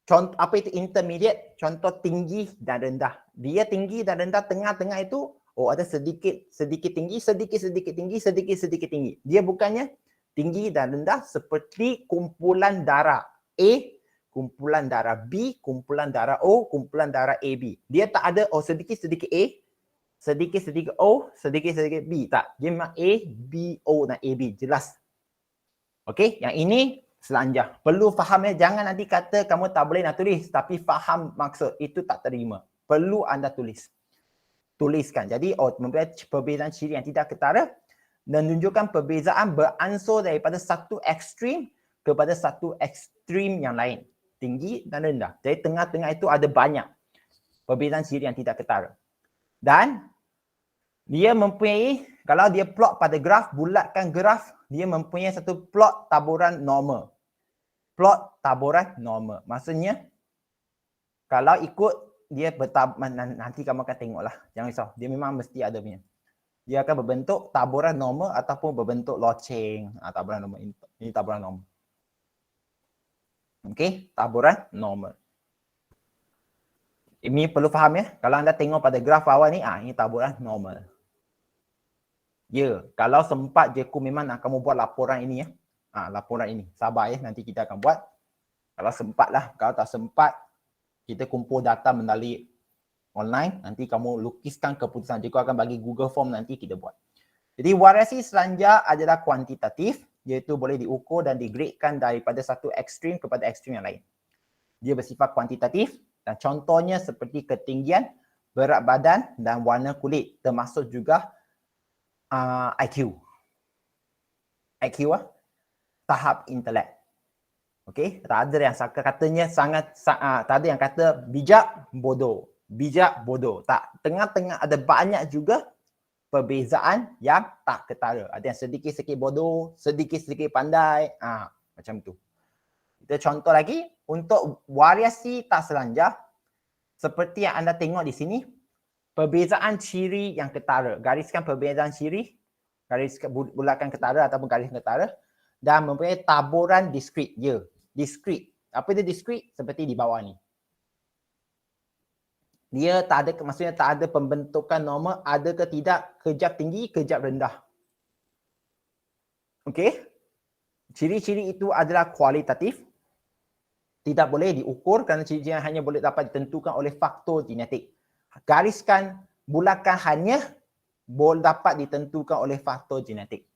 Contoh apa itu intermediate? Contoh tinggi dan rendah. Dia tinggi dan rendah, tengah-tengah itu ada sedikit tinggi, sedikit tinggi, sedikit tinggi. Dia bukannya tinggi dan rendah seperti kumpulan darah A, kumpulan darah B, kumpulan darah O, kumpulan darah AB. Dia tak ada sedikit A, sedikit O, sedikit B. Tak. Dia memang A, B, O dan AB. Jelas. Okey, yang ini selanjar. Perlu faham ya. Jangan nanti kata kamu tak boleh nak tulis tapi faham maksud. Itu tak terima. Perlu anda tulis. Tuliskan. Jadi, mempunyai perbezaan ciri yang tidak ketara dan menunjukkan perbezaan beransur daripada satu ekstrim kepada satu ekstrim yang lain. Tinggi dan rendah. Jadi, tengah-tengah itu ada banyak perbezaan ciri yang tidak ketara. Dan dia mempunyai, kalau dia plot pada graf, bulatkan graf, dia mempunyai satu plot taburan normal. Plot taburan normal. Maksudnya, kalau ikut dia nanti kamu akan tengoklah. Jangan risau. Dia memang mesti ada punya. Dia akan berbentuk taburan normal ataupun berbentuk loceng. Taburan normal. Ini taburan normal. Okey, taburan normal. Ini perlu faham ya. Kalau anda tengok pada graf awal ni, ini taburan normal. Ya, kalau sempat je aku memang nak kamu buat laporan ini ya. Laporan ini. Sabar ya, nanti kita akan buat. Kalau sempat lah. Kalau tak sempat, kita kumpul data melalui online. Nanti kamu lukiskan keputusan. Jika akan bagi Google Form nanti kita buat. Jadi variasi selanjar adalah kuantitatif. Iaitu boleh diukur dan digradekan daripada satu ekstrim kepada ekstrim yang lain. Dia bersifat kuantitatif. Dan contohnya seperti ketinggian, berat badan dan warna kulit. Termasuk juga IQ. IQ tahap intelek. Okey, tak ada yang katanya tak ada yang kata bijak bodoh. Bijak bodoh. Tak, tengah-tengah ada banyak juga perbezaan yang tak ketara. Ada yang sedikit-sedikit bodoh, sedikit-sedikit pandai, macam tu. Kita contoh lagi untuk variasi tak selanjar seperti yang anda tengok di sini, perbezaan ciri yang ketara. Gariskan perbezaan ciri, gariskan bulatkan ketara ataupun garis ketara dan mempunyai taburan diskrit. Ya, diskrit. Apa itu diskrit? Seperti di bawah ni. Dia tak ada, maksudnya tak ada pembentukan normal, ada ke tidak, kejap tinggi, kejap rendah. Okey? Ciri-ciri itu adalah kualitatif. Tidak boleh diukur kerana ciri-ciri hanya boleh dapat ditentukan oleh faktor genetik. Gariskan, bulatkan hanya boleh dapat ditentukan oleh faktor genetik.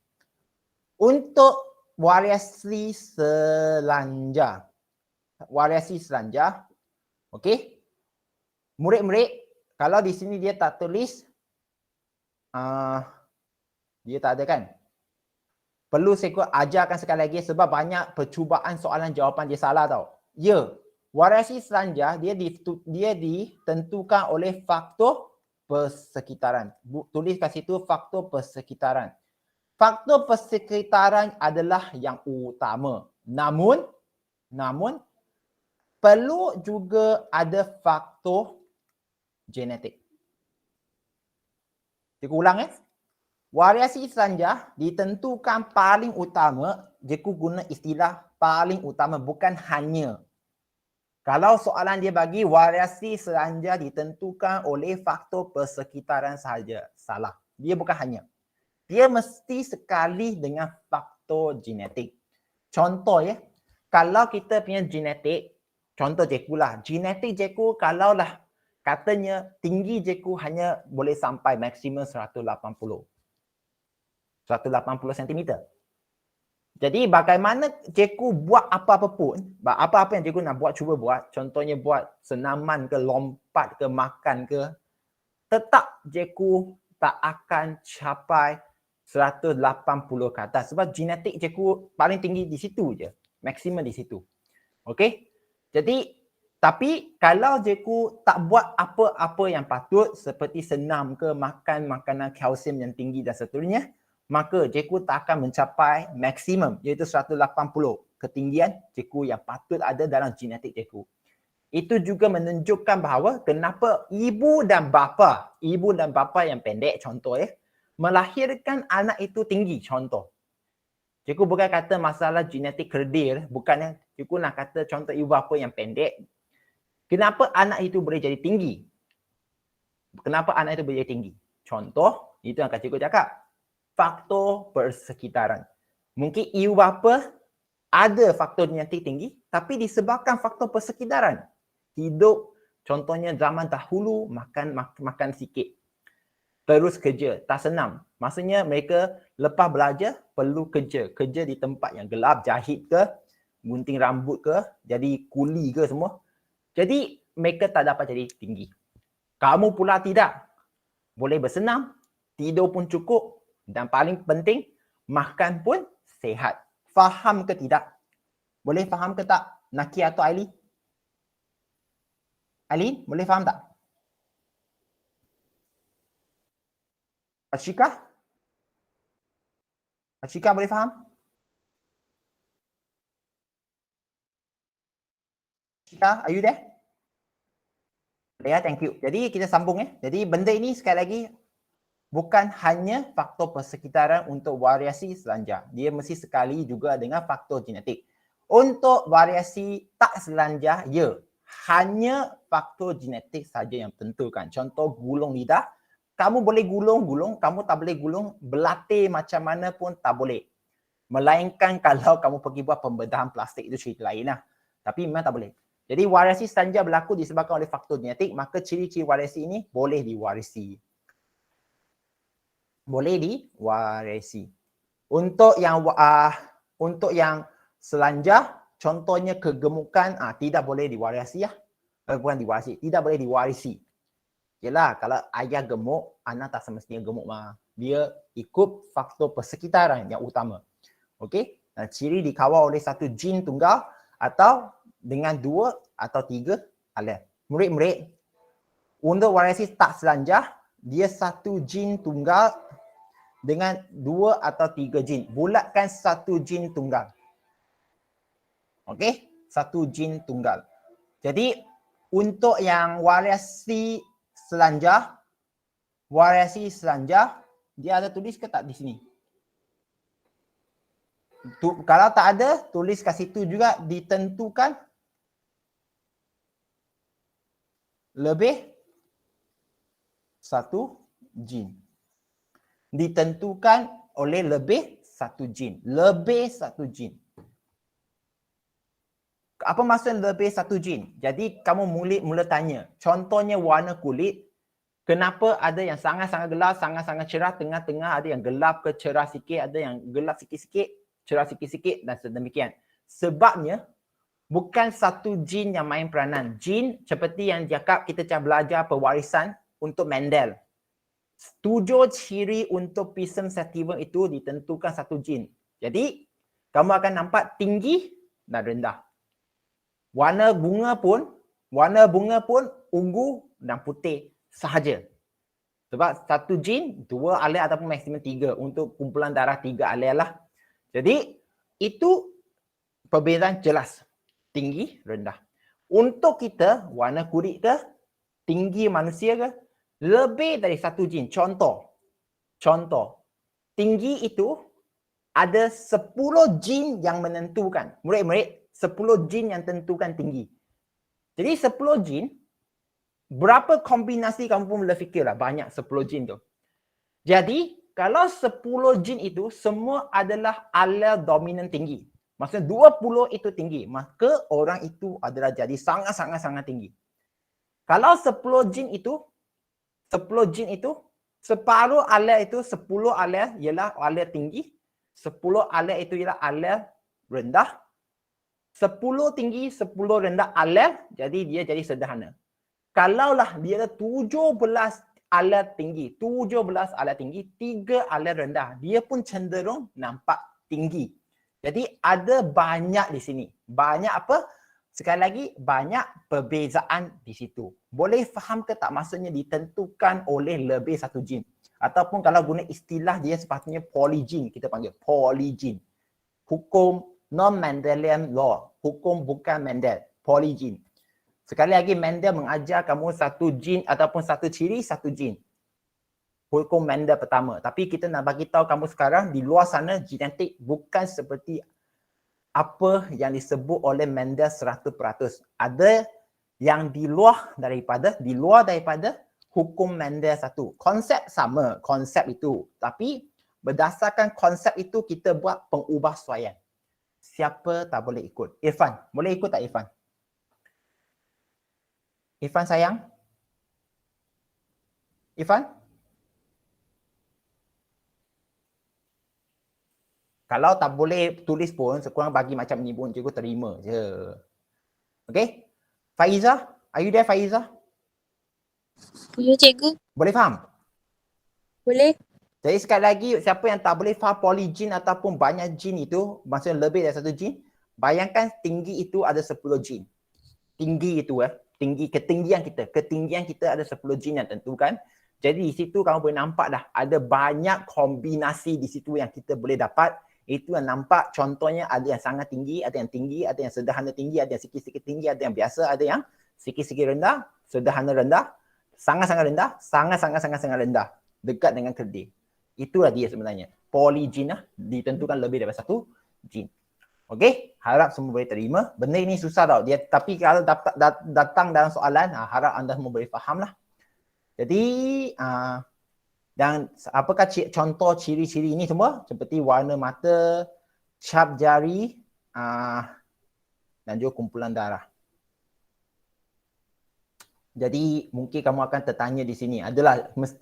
Untuk variasi selanjar. Variasi selanjar. Okey? Murid-murid, kalau di sini dia tak tulis, dia tak ada kan? Perlu saya ajarkan sekali lagi sebab banyak percubaan soalan jawapan dia salah tau. Ya, variasi selanjar dia ditentukan oleh faktor persekitaran. Tulis kat situ faktor persekitaran. Faktor persekitaran adalah yang utama. Namun perlu juga ada faktor genetik. Saya ulang Variasi selanjar ditentukan paling utama, Jeku guna istilah paling utama, bukan hanya. Kalau soalan dia bagi variasi selanjar ditentukan oleh faktor persekitaran sahaja, salah. Dia bukan hanya. Dia mesti sekali dengan faktor genetik. Contoh ya, kalau kita punya genetik, contoh Jeku lah, genetik Jeku kalau lah katanya tinggi Jeku hanya boleh sampai maksimum 180 cm. Jadi bagaimana cikgu buat apa-apa pun, apa-apa yang cikgu nak buat, cuba buat. Contohnya buat senaman ke, lompat ke, makan ke, tetap cikgu tak akan capai 180 ke atas. Sebab genetik cikgu paling tinggi di situ je. Maksimum di situ. Okey? Jadi, tapi kalau cikgu tak buat apa-apa yang patut seperti senam ke, makan makanan kalsium yang tinggi dan seterusnya, maka cikgu tak akan mencapai maksimum iaitu 180 ketinggian cikgu yang patut ada dalam genetik cikgu. Itu juga menunjukkan bahawa kenapa ibu dan bapa yang pendek contoh melahirkan anak itu tinggi contoh. Cikgu bukan kata masalah genetik kerdil, bukannya cikgu nak kata contoh ibu bapa yang pendek. Kenapa anak itu boleh jadi tinggi? Kenapa anak itu boleh jadi tinggi? Contoh, itu yang cikgu cakap. Faktor persekitaran. Mungkin ibu bapa ada faktor genetik tinggi, tapi disebabkan faktor persekitaran. Hidup, contohnya zaman dahulu makan sikit. Terus kerja, tak senang. Maksudnya mereka lepas belajar, perlu kerja. Kerja di tempat yang gelap, jahit ke, gunting rambut ke, jadi kuli ke semua. Jadi mereka tak dapat jadi tinggi. Kamu pula tidak. Boleh bersenam, tidur pun cukup dan paling penting, makan pun sihat. Faham ke tidak? Boleh faham ke tak? Naki atau Aili? Aili, boleh faham tak? Ashika? Ashika boleh faham? Ashika, are you there? Ya, thank you. Jadi kita sambung Jadi benda ini sekali lagi bukan hanya faktor persekitaran untuk variasi selanjar. Dia mesti sekali juga dengan faktor genetik. Untuk variasi tak selanjar, ya, hanya faktor genetik saja yang tentukan. Contoh gulung lidah, kamu boleh gulung, kamu tak boleh gulung, berlatih macam mana pun tak boleh. Melainkan kalau kamu pergi buat pembedahan plastik, itu cerita lain lah. Tapi memang tak boleh. Jadi variasi selanjar berlaku disebabkan oleh faktor genetik, maka ciri-ciri variasi ini boleh diwarisi. Boleh diwarisi. Untuk yang selanjar, contohnya kegemukan, tidak boleh diwarisi ya. Bukan diwarisi, tidak boleh diwarisi. Yalah, kalau ayah gemuk, anak tak semestinya gemuk mah. Dia ikut faktor persekitaran yang utama. Okey? Ciri dikawal oleh satu gen tunggal atau dengan 2 atau 3 alel. Murid-murid, untuk variasi tak selanjar, dia satu gen tunggal dengan 2 atau 3 gen. Bulatkan satu gen tunggal. Okey? Satu gen tunggal. Jadi, untuk yang variasi selanjar, dia ada tulis ke tak di sini? Kalau tak ada, tulis kat situ juga ditentukan lebih satu gen. Ditentukan oleh lebih satu gen. Lebih satu gen. Apa maksud lebih satu gen? Jadi kamu mula tanya. Contohnya warna kulit. Kenapa ada yang sangat-sangat gelap, sangat-sangat cerah, tengah-tengah, ada yang gelap ke cerah sikit, ada yang gelap sikit-sikit, cerah sikit-sikit dan sedemikian. Sebabnya bukan satu gen yang main peranan. Gen seperti yang cakap kita belajar pewarisan untuk Mendel. 7 ciri untuk Pearson sativa itu ditentukan satu gen. Jadi, kamu akan nampak tinggi dan rendah. Warna bunga pun ungu dan putih sahaja. Sebab satu gen, 2 alel ataupun maksimum 3. Untuk kumpulan darah 3 alel lah. Jadi, itu perbezaan jelas. Tinggi, rendah. Untuk kita, warna kulit ke, tinggi manusia ke, lebih dari satu gen. Contoh, tinggi itu ada 10 gen yang menentukan. Murid-murid, 10 gen yang tentukan tinggi. Jadi 10 gen, berapa kombinasi kamu pun boleh fikirlah. Banyak 10 gen tu. Jadi, kalau 10 gen itu semua adalah alel dominan tinggi. Maksudnya 20 itu tinggi. Maka orang itu adalah jadi sangat-sangat tinggi. Kalau 10 gen itu, separuh alel itu, 10 alel ialah alel tinggi. 10 alel itu ialah alel rendah. 10 tinggi, 10 rendah alel, jadi dia jadi sederhana. Kalaulah dia ada 17 alel tinggi, 17 alel tinggi, 3 alel rendah, dia pun cenderung nampak tinggi. Jadi ada banyak di sini. Banyak apa? Sekali lagi, banyak perbezaan di situ. Boleh faham ke tak? Maksudnya ditentukan oleh lebih satu jin. Ataupun kalau guna istilah dia sepatutnya polygene, kita panggil polygene. Hukum non-Mendelian law. Hukum bukan Mendel. Polygene. Sekali lagi Mendel mengajar kamu satu jin ataupun satu ciri, satu jin. Hukum Mendel pertama. Tapi kita nak bagi tahu kamu sekarang di luar sana genetik bukan seperti apa yang disebut oleh Mendel 100%. Ada yang di luar daripada hukum Mendel satu. Konsep sama, konsep itu. Tapi berdasarkan konsep itu kita buat pengubahsuaian. Siapa tak boleh ikut? Irfan, boleh ikut tak Irfan? Irfan sayang? Irfan? Kalau tak boleh tulis pun, sekurang bagi macam ni pun, cikgu terima je. Okay? Faiza? Are you there Faiza? Ya, cikgu. Boleh faham? Boleh. Jadi sekali lagi, siapa yang tak boleh faham polygene ataupun banyak jin itu, maksudnya lebih dari satu jin, bayangkan tinggi itu ada 10 jin. Tinggi itu ketinggian kita ada 10 jin yang tentukan. Jadi di situ kamu boleh nampak dah ada banyak kombinasi di situ yang kita boleh dapat. Itu yang nampak contohnya ada yang sangat tinggi, ada yang tinggi, ada yang sederhana tinggi, ada yang sikit-sikit tinggi, ada yang biasa, ada yang sikit-sikit rendah, sederhana rendah, sangat-sangat rendah, sangat-sangat rendah, dekat dengan kerdil. Itulah dia sebenarnya. Polygene ditentukan lebih daripada satu jin. Okey, harap semua boleh terima. Benda ini susah tau. Tapi kalau datang dalam soalan, harap anda semua boleh faham lah. Jadi, dan apakah contoh ciri-ciri ini semua? Seperti warna mata, cap jari, dan juga kumpulan darah. Jadi, mungkin kamu akan tertanya di sini.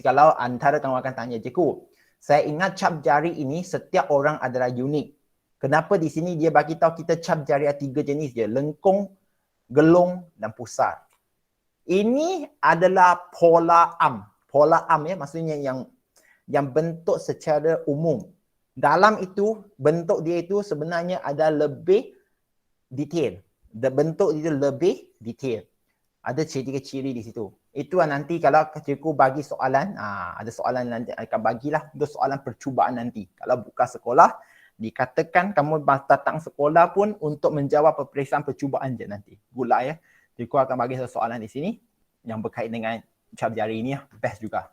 Kalau antara kamu akan tanya, cikgu, saya ingat cap jari ini setiap orang adalah unik. Kenapa di sini dia bagi tahu kita cap jari ada 3 jenis je, lengkung, gelung dan pusar. Ini adalah pola arm. Pola arm ya, maksudnya yang bentuk secara umum. Dalam itu bentuk dia itu sebenarnya ada lebih detail. Bentuk dia lebih detail. Ada ciri-ciri di situ. Itu nanti kalau cikgu bagi soalan, ada soalan nanti akan bagilah untuk soalan percubaan nanti. Kalau buka sekolah, dikatakan kamu datang sekolah pun untuk menjawab peperiksaan percubaan je nanti. Good luck ya. Cikgu akan bagi soalan di sini yang berkait dengan cap jari ini best juga.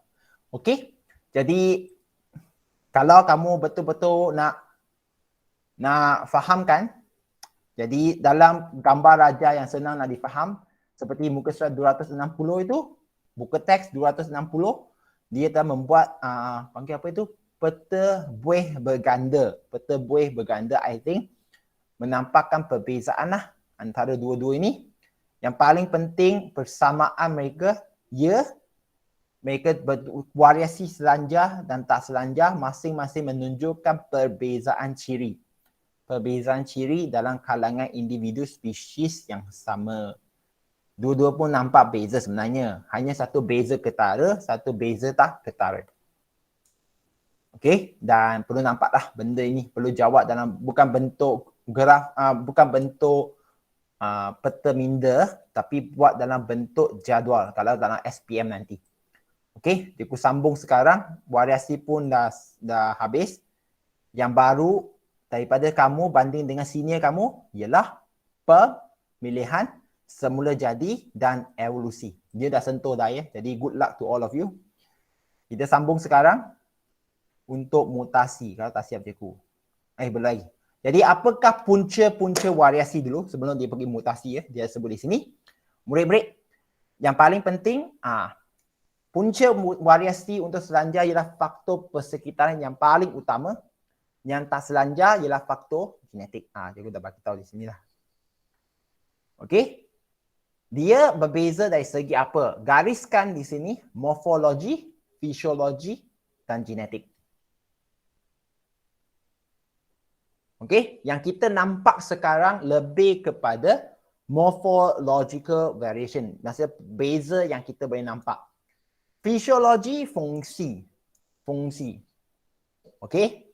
Okey. Jadi kalau kamu betul-betul nak fahamkan, jadi dalam gambar raja yang senang nak difaham, seperti muka surat 260 itu, buku teks 260, dia telah membuat panggil apa itu? Peta buih berganda. Peta buih berganda, I think, menampakkan perbezaan lah antara dua-dua ini. Yang paling penting persamaan mereka, mereka bervariasi selanjar dan tak selanjar, masing-masing menunjukkan perbezaan ciri. Perbezaan ciri dalam kalangan individu spesies yang sama. Dua-dua pun nampak beza sebenarnya. Hanya satu beza ketara, satu beza tak ketara. Okey, dan perlu nampaklah benda ini. Perlu jawab dalam bukan bentuk graf, bukan bentuk peta minda, tapi buat dalam bentuk jadual kalau dalam SPM nanti. Okey, aku sambung sekarang. Variasi pun dah habis. Yang baru daripada kamu banding dengan senior kamu ialah pemilihan semula jadi dan evolusi. Dia dah sentuh dah ya. Jadi good luck to all of you. Kita sambung sekarang untuk mutasi. Kalau tak siap cikgu. Belum lagi. Jadi apakah punca-punca variasi dulu sebelum dia pergi mutasi ya. Dia sebut di sini. Murid-murid, yang paling penting punca variasi untuk selanjar ialah faktor persekitaran yang paling utama. Yang tak selanjar ialah faktor genetik. Cikgu dah bagi tahu di sini lah. Okey. Dia berbeza dari segi apa? Gariskan di sini morfologi, fisiologi dan genetik. Okey, yang kita nampak sekarang lebih kepada morphological variation. Maksudnya beza yang kita boleh nampak. Fisiologi fungsi. Fungsi. Okey.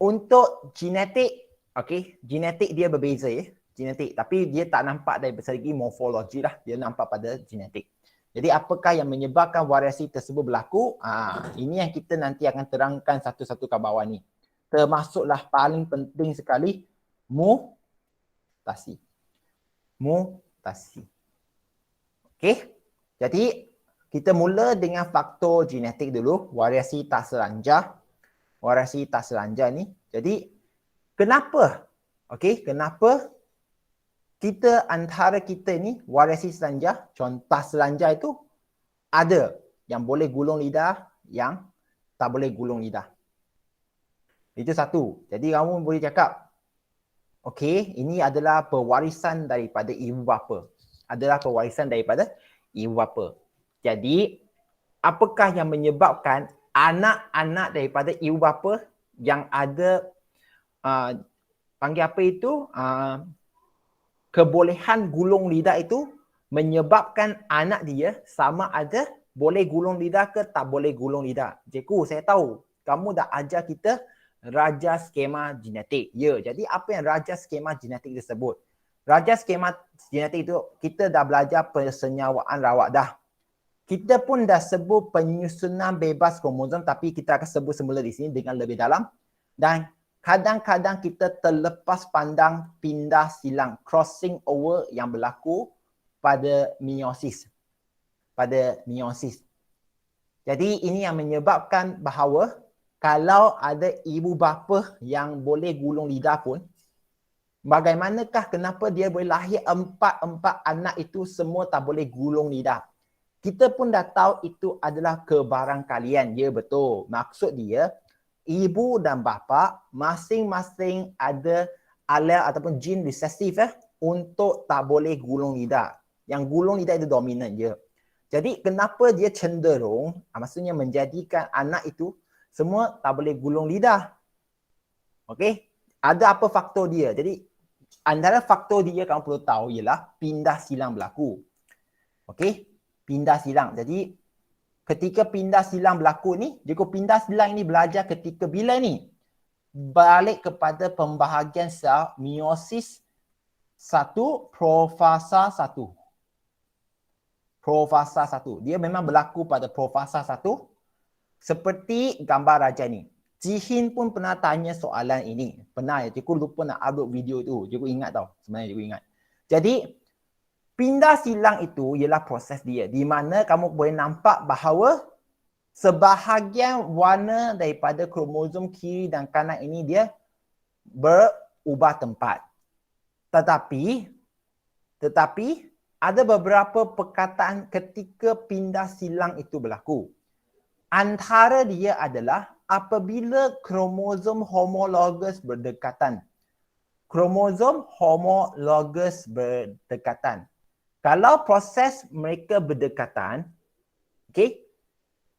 Untuk genetik, okey, genetik dia berbeza ya. Genetik, tapi dia tak nampak dari segi morfologi lah. Dia nampak pada genetik. Jadi apakah yang menyebabkan variasi tersebut berlaku? Ini yang kita nanti akan terangkan satu-satu kat bawah ni. Termasuklah paling penting sekali mutasi. Mutasi. Okey. Jadi kita mula dengan faktor genetik dulu, variasi tak selanjar. Variasi tak selanjar ni. Jadi kenapa? Okey, kenapa kita antara kita ni variasi selanjar, contoh selanjar itu ada yang boleh gulung lidah, yang tak boleh gulung lidah. Itu satu. Jadi kamu boleh cakap, okey, ini adalah pewarisan daripada ibu bapa. Adalah pewarisan daripada ibu bapa. Jadi, apakah yang menyebabkan anak-anak daripada ibu bapa yang ada panggil apa itu? Kebolehan gulung lidah itu menyebabkan anak dia sama ada boleh gulung lidah ke tak boleh gulung lidah. Cikgu, saya tahu kamu dah ajar kita raja skema genetik. Ya, jadi apa yang raja skema genetik tersebut? Raja skema genetik itu kita dah belajar persenyawaan rawat dah. Kita pun dah sebut penyusunan bebas kromosom, tapi kita akan sebut semula di sini dengan lebih dalam. Dan kadang-kadang kita terlepas pandang pindah silang, crossing over yang berlaku pada meiosis. Pada meiosis. Jadi ini yang menyebabkan bahawa kalau ada ibu bapa yang boleh gulung lidah pun, bagaimanakah kenapa dia boleh lahir empat anak itu semua tak boleh gulung lidah? Kita pun dah tahu itu adalah kebarangkalian. Ya, betul. Maksud dia, ibu dan bapa masing-masing ada alel ataupun gene resesif untuk tak boleh gulung lidah. Yang gulung lidah itu dominan je. Jadi kenapa dia cenderung, maksudnya menjadikan anak itu semua tak boleh gulung lidah. Okey? Ada apa faktor dia? Jadi antara faktor dia kamu perlu tahu ialah pindah silang berlaku. Okey? Pindah silang. Jadi ketika pindah silang berlaku ni, jika pindah silang ini belajar ketika bila ni? Balik kepada pembahagian sel meiosis 1 profasa 1. Profasa 1. Dia memang berlaku pada profasa 1 seperti gambar raja ni. Jihin pun pernah tanya soalan ini. Pernah ya, cikgu lupa nak upload video tu. Cikgu ingat tau. Sebenarnya cikgu ingat. Jadi pindah silang itu ialah proses dia. Di mana kamu boleh nampak bahawa sebahagian warna daripada kromosom kiri dan kanan ini dia berubah tempat. Tetapi ada beberapa perkataan ketika pindah silang itu berlaku. Antara dia adalah apabila kromosom homologous berdekatan. Kromosom homologous berdekatan. Kalau proses mereka berdekatan, okey,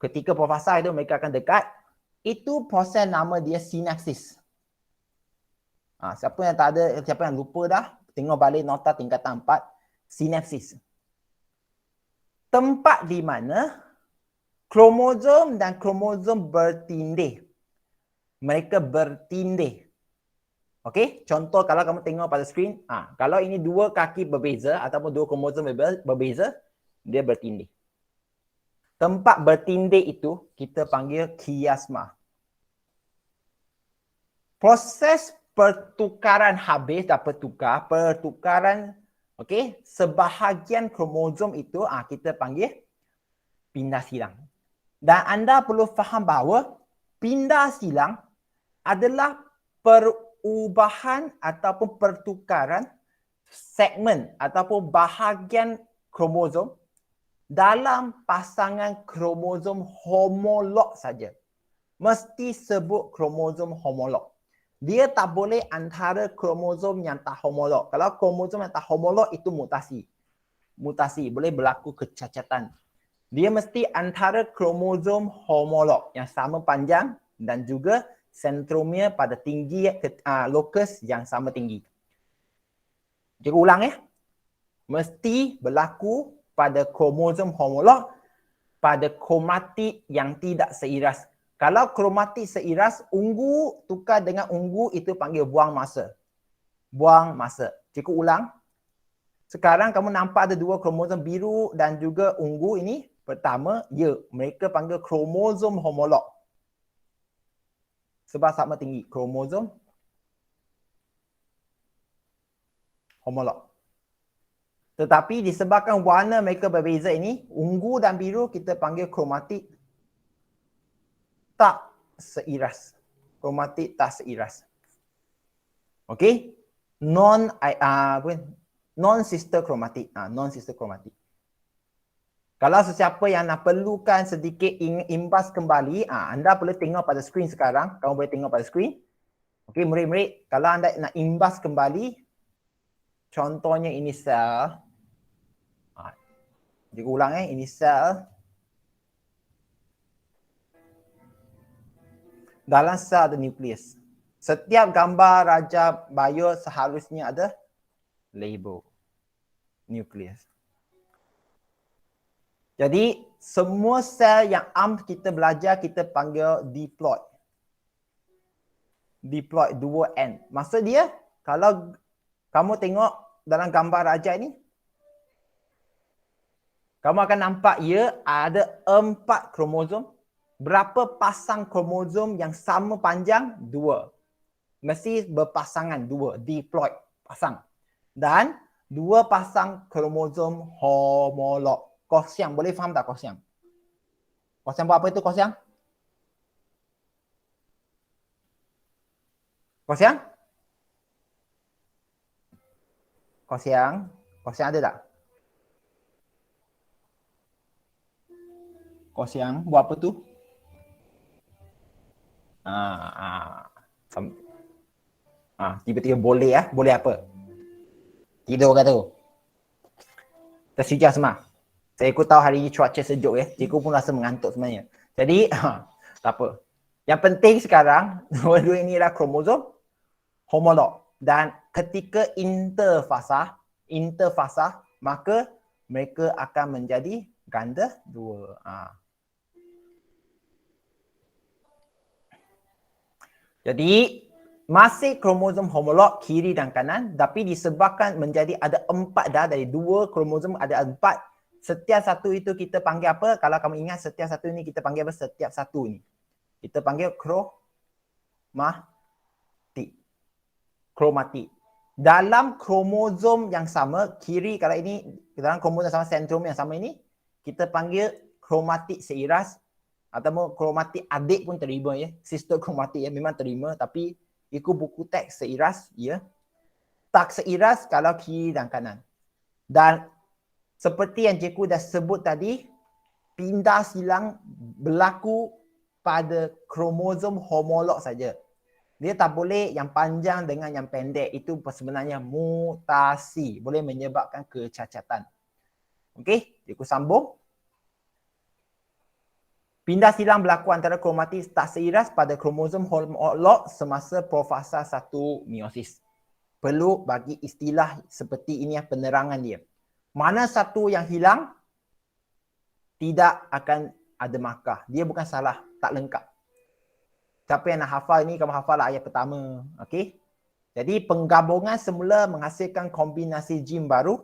ketika profasa itu mereka akan dekat, itu proses nama dia sinapsis. Siapa yang tak ada, siapa yang lupa dah, tengok balik nota tingkatan 4, sinapsis. Tempat di mana kromosom dan kromosom bertindih. Mereka bertindih. Okey, contoh kalau kamu tengok pada skrin, kalau ini dua kaki berbeza ataupun dua kromosom berbeza, dia bertindih. Tempat bertindih itu kita panggil kiasma. Proses pertukaran habis dah pertukaran okey, sebahagian kromosom itu kita panggil pindah silang. Dan anda perlu faham bahawa pindah silang adalah perubahan ataupun pertukaran segmen ataupun bahagian kromosom dalam pasangan kromosom homolog saja. Mesti sebut kromosom homolog. Dia tak boleh antara kromosom yang tak homolog. Kalau kromosom yang tak homolog itu mutasi. Mutasi, boleh berlaku kecacatan. Dia mesti antara kromosom homolog yang sama panjang dan juga sentromere pada tinggi locus yang sama tinggi. Cikgu ulang ya. Mesti berlaku pada kromosom homolog pada kromatik yang tidak seiras. Kalau kromatik seiras, ungu tukar dengan ungu itu panggil buang masa. Buang masa. Cikgu ulang. Sekarang kamu nampak ada dua kromosom biru dan juga ungu ini. Pertama, ya, mereka panggil kromosom homolog. Sebab sama tinggi. Kromosom homolog. Tetapi disebabkan warna mereka berbeza ini, ungu dan biru kita panggil kromatik tak seiras. Kromatik tak seiras. Okey? Non-sister kromatik. Non-sister kromatik. Kalau sesiapa yang nak perlukan sedikit imbas kembali, anda boleh tengok pada skrin sekarang. Kamu boleh tengok pada skrin. Okey, murid-murid, kalau anda nak imbas kembali, contohnya ini sel. Cikgu ulang ini sel. Dalam sel ada nukleus. Setiap gambar raja bio seharusnya ada label nukleus. Jadi semua sel yang kita belajar kita panggil diploid. Diploid 2N. Maksud dia kalau kamu tengok dalam gambar raja ini, kamu akan nampak ia ada 4 kromosom. Berapa pasang kromosom yang sama panjang? 2. Mesti berpasangan 2. Diploid. Pasang. Dan 2 pasang kromosom homolog. Kosiang. Boleh faham tak kosiang? Kosiang buat apa itu kosiang? Kosiang? Kosiang? Kosiang ada tak? Kosiang buat apa tu? Tiba-tiba boleh ya. Boleh apa? Tidur kata tu. Tersijah semua. Saya ikut tahu hari ini cuaca sejuk ya. Cikgu pun rasa mengantuk sebenarnya. Jadi, tak apa. Yang penting sekarang, dua-dua ini adalah kromosom homolog. Dan ketika interfasa, maka mereka akan menjadi ganda 2. Jadi, masih kromosom homolog kiri dan kanan, tapi disebabkan menjadi ada 4 dah, dari 2 kromosom ada 4. Setiap satu itu kita panggil apa? Kalau kamu ingat setiap satu ini kita panggil apa? Setiap satu ini kita panggil kromatik. Dalam kromosom yang sama, kiri kalau ini, dalam kromosom sama sentrom yang sama ini, kita panggil kromatik seiras atau kromatik adik pun terima ya. Sister kromatik ya, memang terima, tapi ikut buku teks seiras ya. Tak seiras kalau kiri dan kanan. Dan seperti yang cikgu dah sebut tadi, pindah silang berlaku pada kromosom homolog saja. Dia tak boleh yang panjang dengan yang pendek. Itu sebenarnya mutasi. Boleh menyebabkan kecacatan. Okey, cikgu sambung. Pindah silang berlaku antara kromatik tak seiras pada kromosom homolog semasa profasa 1 meiosis. Perlu bagi istilah seperti ini penerangan dia. Mana satu yang hilang, tidak akan ada markah. Dia bukan salah, tak lengkap. Siapa yang nak hafal ini, kamu hafal ayat pertama. Okey. Jadi penggabungan semula menghasilkan kombinasi gene baru.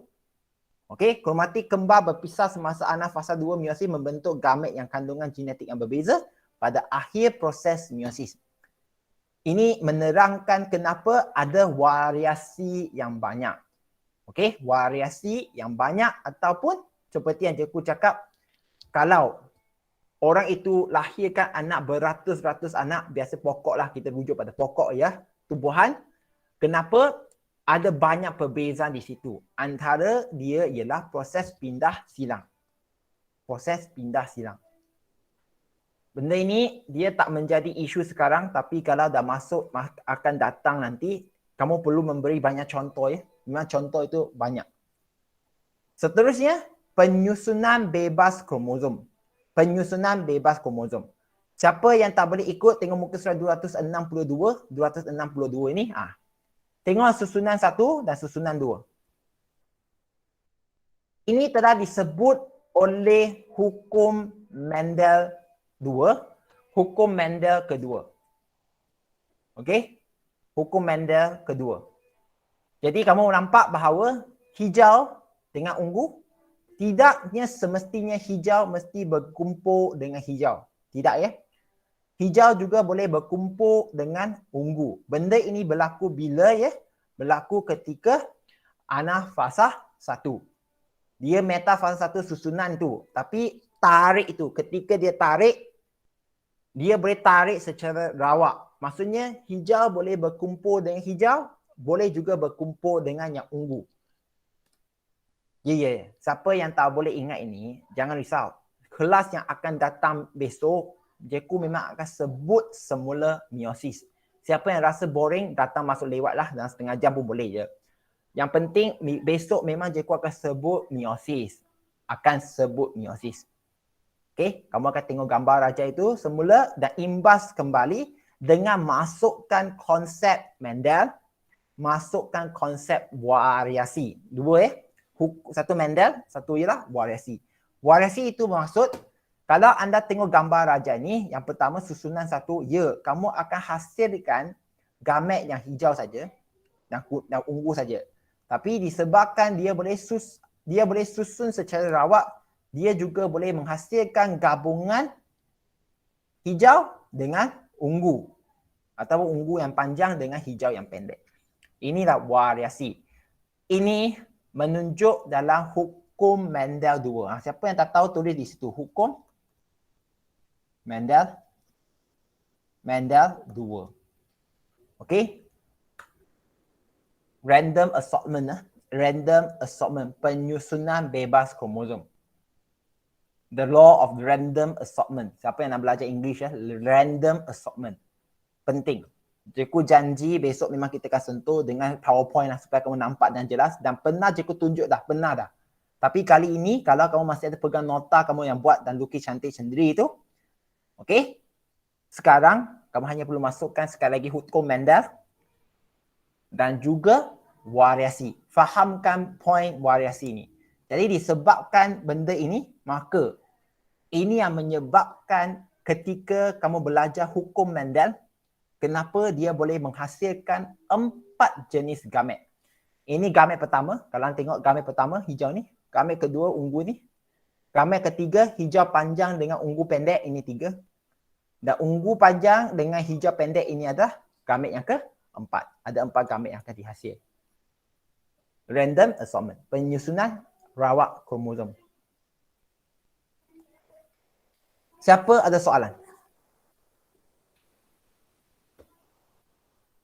Okey, kromatik kembar berpisah semasa anak fasa 2 meiosis membentuk gamet yang kandungan genetik yang berbeza pada akhir proses meiosis. Ini menerangkan kenapa ada variasi yang banyak. Okey, variasi yang banyak ataupun seperti yang cikgu cakap, kalau orang itu lahirkan anak beratus-ratus anak, biasa pokok lah, kita rujuk pada pokok ya, tumbuhan. Kenapa? Ada banyak perbezaan di situ. Antara dia ialah proses pindah silang. Proses pindah silang. Benda ini dia tak menjadi isu sekarang, tapi kalau dah masuk akan datang nanti, kamu perlu memberi banyak contoh ya. Memang contoh itu banyak. Seterusnya, penyusunan bebas kromosom. Penyusunan bebas kromosom. Siapa yang tak boleh ikut, tengok muka surat 262 ini. Tengok susunan 1 dan susunan 2. Ini telah disebut oleh hukum Mendel 2, hukum Mendel kedua. Okey? Hukum Mendel kedua. Jadi kamu nampak bahawa hijau dengan ungu tidaknya semestinya hijau mesti berkumpul dengan hijau. Tidak ya? Hijau juga boleh berkumpul dengan ungu. Benda ini berlaku bila ya? Berlaku ketika anafasah 1. Dia metafasah 1 susunan tu. Tapi tarik itu, ketika dia tarik, dia boleh tarik secara rawak. Maksudnya hijau boleh berkumpul dengan hijau, boleh juga berkumpul dengan yang ungu. Ya. Siapa yang tak boleh ingat ini, jangan risau. Kelas yang akan datang besok, Cikgu memang akan sebut semula meiosis. Siapa yang rasa boring, datang masuk lewat lah, dalam setengah jam pun boleh je. Yang penting, besok memang Cikgu akan sebut meiosis. Okey, kamu akan tengok gambar raja itu semula dan imbas kembali dengan masukkan konsep Mendel, masukkan konsep variasi. Dua satu Mendel, satu ialah variasi. Variasi itu maksud, kalau anda tengok gambar raja ni, yang pertama susunan 1, ya, kamu akan hasilkan gamet yang hijau saja dan ungu saja. Tapi disebabkan dia boleh susun secara rawak, dia juga boleh menghasilkan gabungan hijau dengan ungu atau ungu yang panjang dengan hijau yang pendek. Inilah variasi. Ini menunjuk dalam hukum Mendel 2. Siapa yang tak tahu tulis di situ, hukum Mendel 2. Okey. Random assortment, penyusunan bebas kromosom. The law of random assortment. Siapa yang nak belajar English ya, random assortment. Penting. Cikgu janji besok memang kita akan sentuh dengan PowerPoint lah supaya kamu nampak dan jelas, dan pernah cikgu tunjuk dah, pernah dah. Tapi kali ini kalau kamu masih ada pegang nota kamu yang buat dan lukis cantik sendiri itu, okey? Sekarang kamu hanya perlu masukkan sekali lagi hukum Mendel dan juga variasi. Fahamkan poin variasi ini. Jadi disebabkan benda ini, maka ini yang menyebabkan ketika kamu belajar hukum Mendel, kenapa dia boleh menghasilkan 4 jenis gamet. Ini gamet pertama, kalau anda tengok gamet pertama hijau ni, gamet kedua ungu ni, gamet ketiga hijau panjang dengan ungu pendek, ini 3. Dan ungu panjang dengan hijau pendek ini adalah gamet yang keempat. Ada 4 gamet yang akan dihasil. Random assortment, penyusunan rawak kromosom. Siapa ada soalan?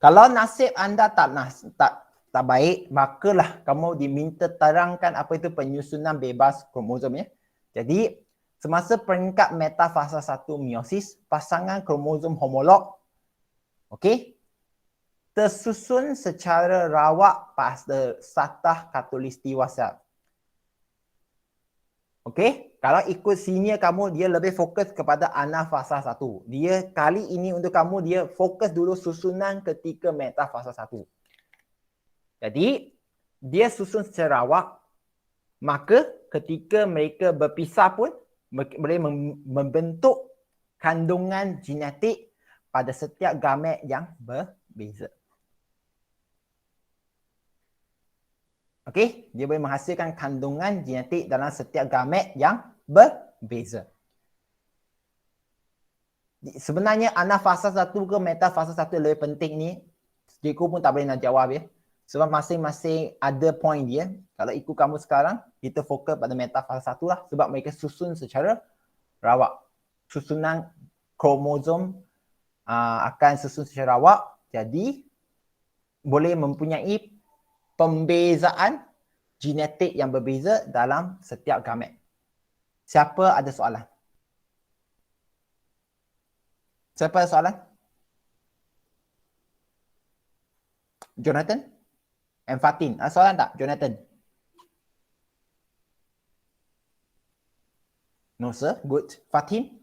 Kalau nasib anda tak baik, makalah kamu diminta terangkan apa itu penyusunan bebas kromosom ya. Jadi semasa peringkat metafasa 1 meiosis, pasangan kromosom homolog, okey, tersusun secara rawak pada satah khatulistiwa sel. Okey, kalau ikut senior kamu, dia lebih fokus kepada anafasa 1. Dia kali ini untuk kamu, dia fokus dulu susunan ketika metafasa 1. Jadi, dia susun secara rawak, maka ketika mereka berpisah pun, boleh membentuk kandungan genetik pada setiap gamet yang berbeza. Okey, dia boleh menghasilkan kandungan genetik dalam setiap gamet yang berbeza. Sebenarnya anafasa 1 ke metafasa 1 lebih penting ni, cikgu pun tak boleh nak jawab ya. Sebab masing-masing ada point dia. Kalau ikut kamu sekarang, kita fokus pada metafasa 1 lah. Sebab mereka susun secara rawak. Susunan kromosom akan susun secara rawak. Jadi, boleh mempunyai pembezaan genetik yang berbeza dalam setiap gamet. Siapa ada soalan? Siapa ada soalan? Jonathan? And Fatin. Ada soalan tak, Jonathan? No sir, good. Fatin?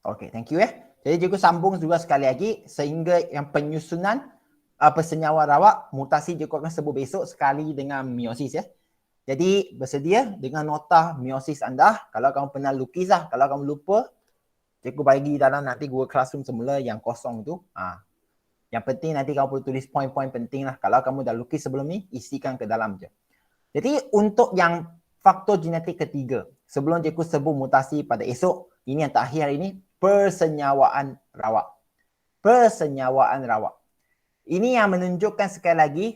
Okey, thank you Jadi cikgu sambung juga sekali lagi sehingga yang penyusunan persenyawa rawak mutasi cikgu akan sebut besok sekali dengan meiosis Jadi bersedia dengan nota meiosis anda. Kalau kamu pernah lukis kalau kamu lupa cikgu bagi dalam nanti Google Classroom semula yang kosong tu. Yang penting nanti kamu perlu tulis poin-poin penting lah. Kalau kamu dah lukis sebelum ni, isikan ke dalam je. Jadi untuk yang faktor genetik ketiga, sebelum cikgu sebut mutasi pada esok, ini yang terakhir hari ini, persenyawaan rawak. Persenyawaan rawak. Ini yang menunjukkan sekali lagi,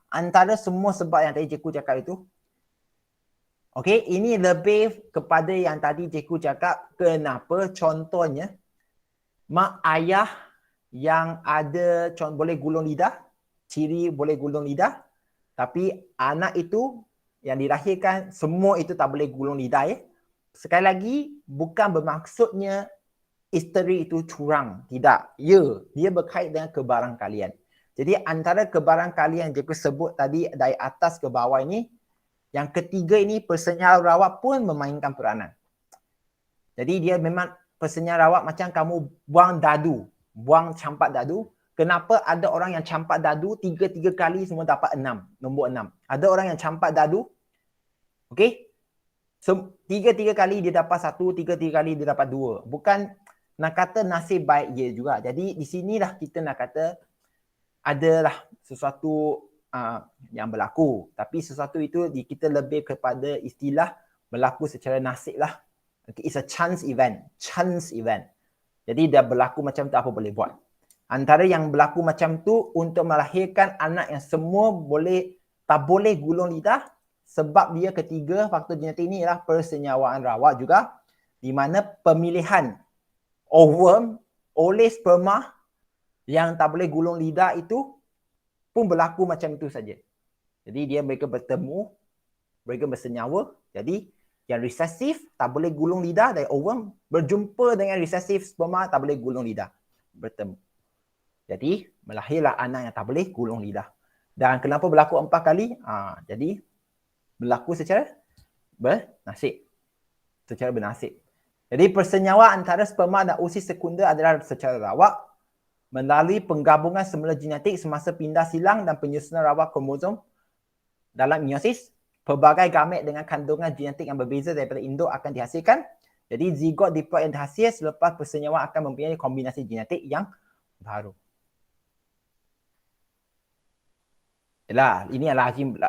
antara semua sebab yang tadi cikgu cakap itu, okey, ini lebih kepada yang tadi cikgu cakap, kenapa contohnya, mak ayah yang ada boleh gulung lidah, ciri boleh gulung lidah, tapi anak itu yang dilahirkan semua itu tak boleh gulung lidah Sekali lagi, bukan bermaksudnya isteri itu curang. Tidak. Ya, dia berkait dengan kebarangkalian. Jadi antara kebarangkalian yang cikgu sebut tadi dari atas ke bawah ini, yang ketiga ini persenyawa rawak pun memainkan peranan. Jadi dia memang persenyawa rawak macam kamu buang dadu, buang campak dadu. Kenapa ada orang yang campak dadu 3 kali semua dapat 6, nombor 6. Ada orang yang campak dadu, okey, 3 kali dia dapat 1, 3 kali dia dapat 2. Bukan nak kata nasib baik dia juga. Jadi di sinilah kita nak kata adalah sesuatu yang berlaku. Tapi sesuatu itu kita lebih kepada istilah berlaku secara nasib lah. Okay, it's a chance event. Chance event. Jadi dah berlaku macam tu, apa boleh buat. Antara yang berlaku macam tu untuk melahirkan anak yang semua tak boleh gulung lidah, sebab dia ketiga faktor genetik ini ialah persenyawaan rawak juga, di mana pemilihan ovum oleh sperma yang tak boleh gulung lidah itu pun berlaku macam itu saja. Jadi mereka bertemu, mereka bersenyawa. Jadi yang resesif tak boleh gulung lidah dari ovum berjumpa dengan resesif sperma tak boleh gulung lidah, bertemu. Jadi melahirlah anak yang tak boleh gulung lidah. Dan kenapa berlaku 4 kali? Jadi berlaku secara bernasib. Secara bernasib. Jadi persenyawa antara sperma dan usus sekunder adalah secara rawak melalui penggabungan semula genetik semasa pindah silang dan penyusunan rawak kromosom dalam meiosis. Pelbagai gamet dengan kandungan genetik yang berbeza daripada induk akan dihasilkan. Jadi zigot diploid yang dihasil selepas persenyawa akan mempunyai kombinasi genetik yang baru. Yalah, ini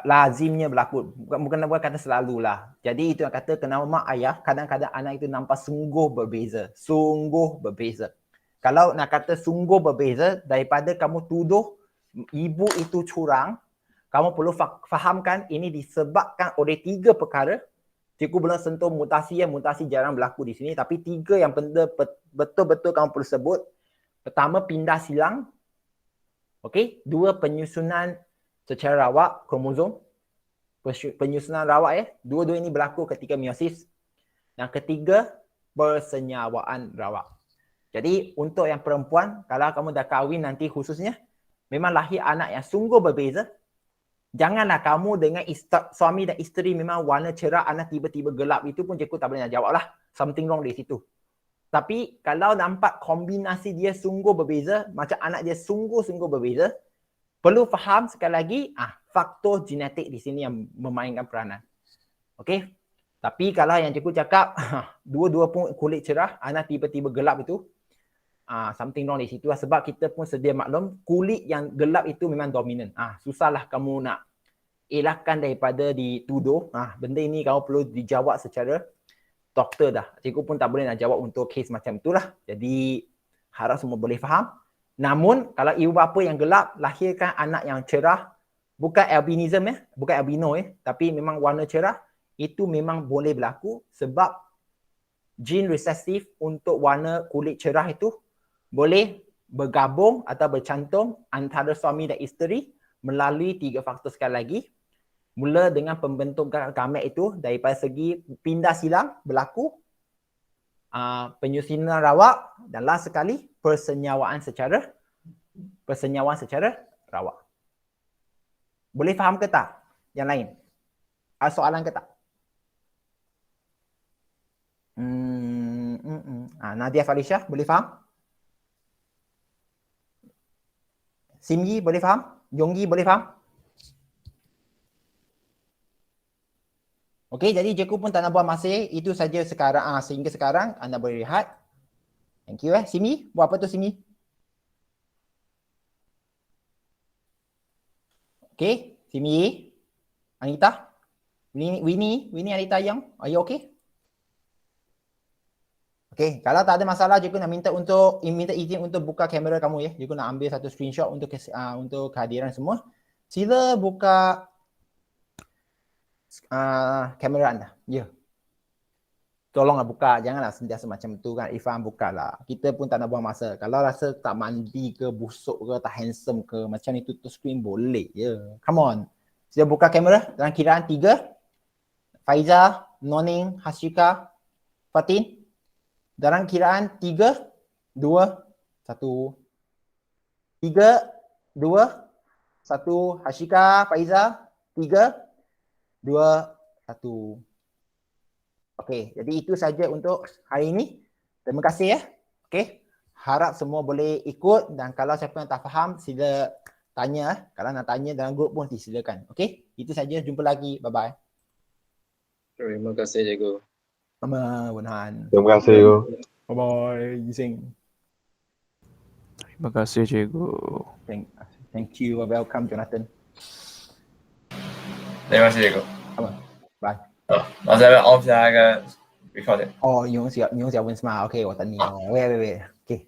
lazimnya berlaku. Bukan kata selalulah. Jadi itu yang kata kenapa mak ayah kadang-kadang anak itu nampak sungguh berbeza. Sungguh berbeza. Kalau nak kata sungguh berbeza, daripada kamu tuduh ibu itu curang, kamu perlu fahamkan ini disebabkan oleh 3 perkara. Cikgu belum sentuh mutasi, mutasi jarang berlaku di sini. Tapi 3 yang betul-betul kamu perlu sebut. Pertama, pindah silang. Okey. 2, penyusunan secara rawak, kromosom. Penyusunan rawak Dua-dua ini berlaku ketika meiosis. Yang ketiga, persenyawaan rawak. Jadi untuk yang perempuan, kalau kamu dah kahwin nanti khususnya, memang lahir anak yang sungguh berbeza. Janganlah kamu dengan suami dan isteri memang warna cerah, anak tiba-tiba gelap, itu pun cikgu tak boleh nak jawab lah. Something wrong di situ. Tapi kalau nampak kombinasi dia sungguh berbeza, macam anak dia sungguh-sungguh berbeza, perlu faham sekali lagi, faktor genetik di sini yang memainkan peranan. Okey? Tapi kalau yang cikgu cakap, dua-dua pun kulit cerah, anak tiba-tiba gelap itu, something wrong di situ lah. Sebab kita pun sedia maklum, kulit yang gelap itu memang dominan. Susahlah kamu nak elakkan daripada dituduh. Benda ini kamu perlu dijawab secara doktor dah. Cikgu pun tak boleh nak jawab untuk kes macam itulah. Jadi harap semua boleh faham. Namun kalau ibu bapa yang gelap lahirkan anak yang cerah, bukan albinism bukan albino tapi memang warna cerah, itu memang boleh berlaku sebab gene resesif untuk warna kulit cerah itu boleh bergabung atau bercantum antara suami dan isteri melalui 3 faktor sekali lagi. Mula dengan pembentukan gamet itu daripada segi pindah silang berlaku, penyusunan rawak, dan last sekali persenyawaan secara rawak. Boleh faham ke tak yang lain? Ada soalan ke tak? Nadia Falisha, boleh faham? Simyi, boleh faham? Yonggi, boleh faham? Okey, jadi Jeku pun tak nak buang masa. Itu saja sekarang. Sehingga sekarang, anda boleh rehat. Thank you Simi, buat apa tu Simi? Okey, Simi. Anita? Winnie, Anita Yang, are you okay? Okey, kalau tak ada masalah, Jeku nak minta izin untuk buka kamera kamu ya. Jeku nak ambil satu screenshot untuk kehadiran semua. Sila buka kamera anda. Ya. Tolonglah buka, janganlah sentiasa macam tu kan. Ifan bukalah. Kita pun tak nak buang masa. Kalau rasa tak mandi ke, busuk ke, tak handsome ke, macam ni tutup screen boleh je. Come on. Sila buka kamera dalam kiraan 3. Faiza, Noning, Hashika, Fatin. Dalam kiraan 3, 2, 1. 3, 2, 1. Hashika, Faiza. 3, 2, 1. Okey, jadi itu saja untuk hari ini. Terima kasih ya. Okey. Harap semua boleh ikut dan kalau siapa yang tak faham sila tanya. Kalau nak tanya dalam grup pun silakan. Okey. Itu saja. Jumpa lagi. Bye bye. Terima kasih cikgu. Sama Bunhan. Terima kasih cikgu. Bye bye. Yising. Terima kasih cikgu. Thank you. Welcome Jonathan. Terima kasih cikgu. Sama. Bye. 我这边 off 下一个 recording。哦，你用小文是吗？OK，我等你哦。喂。OK。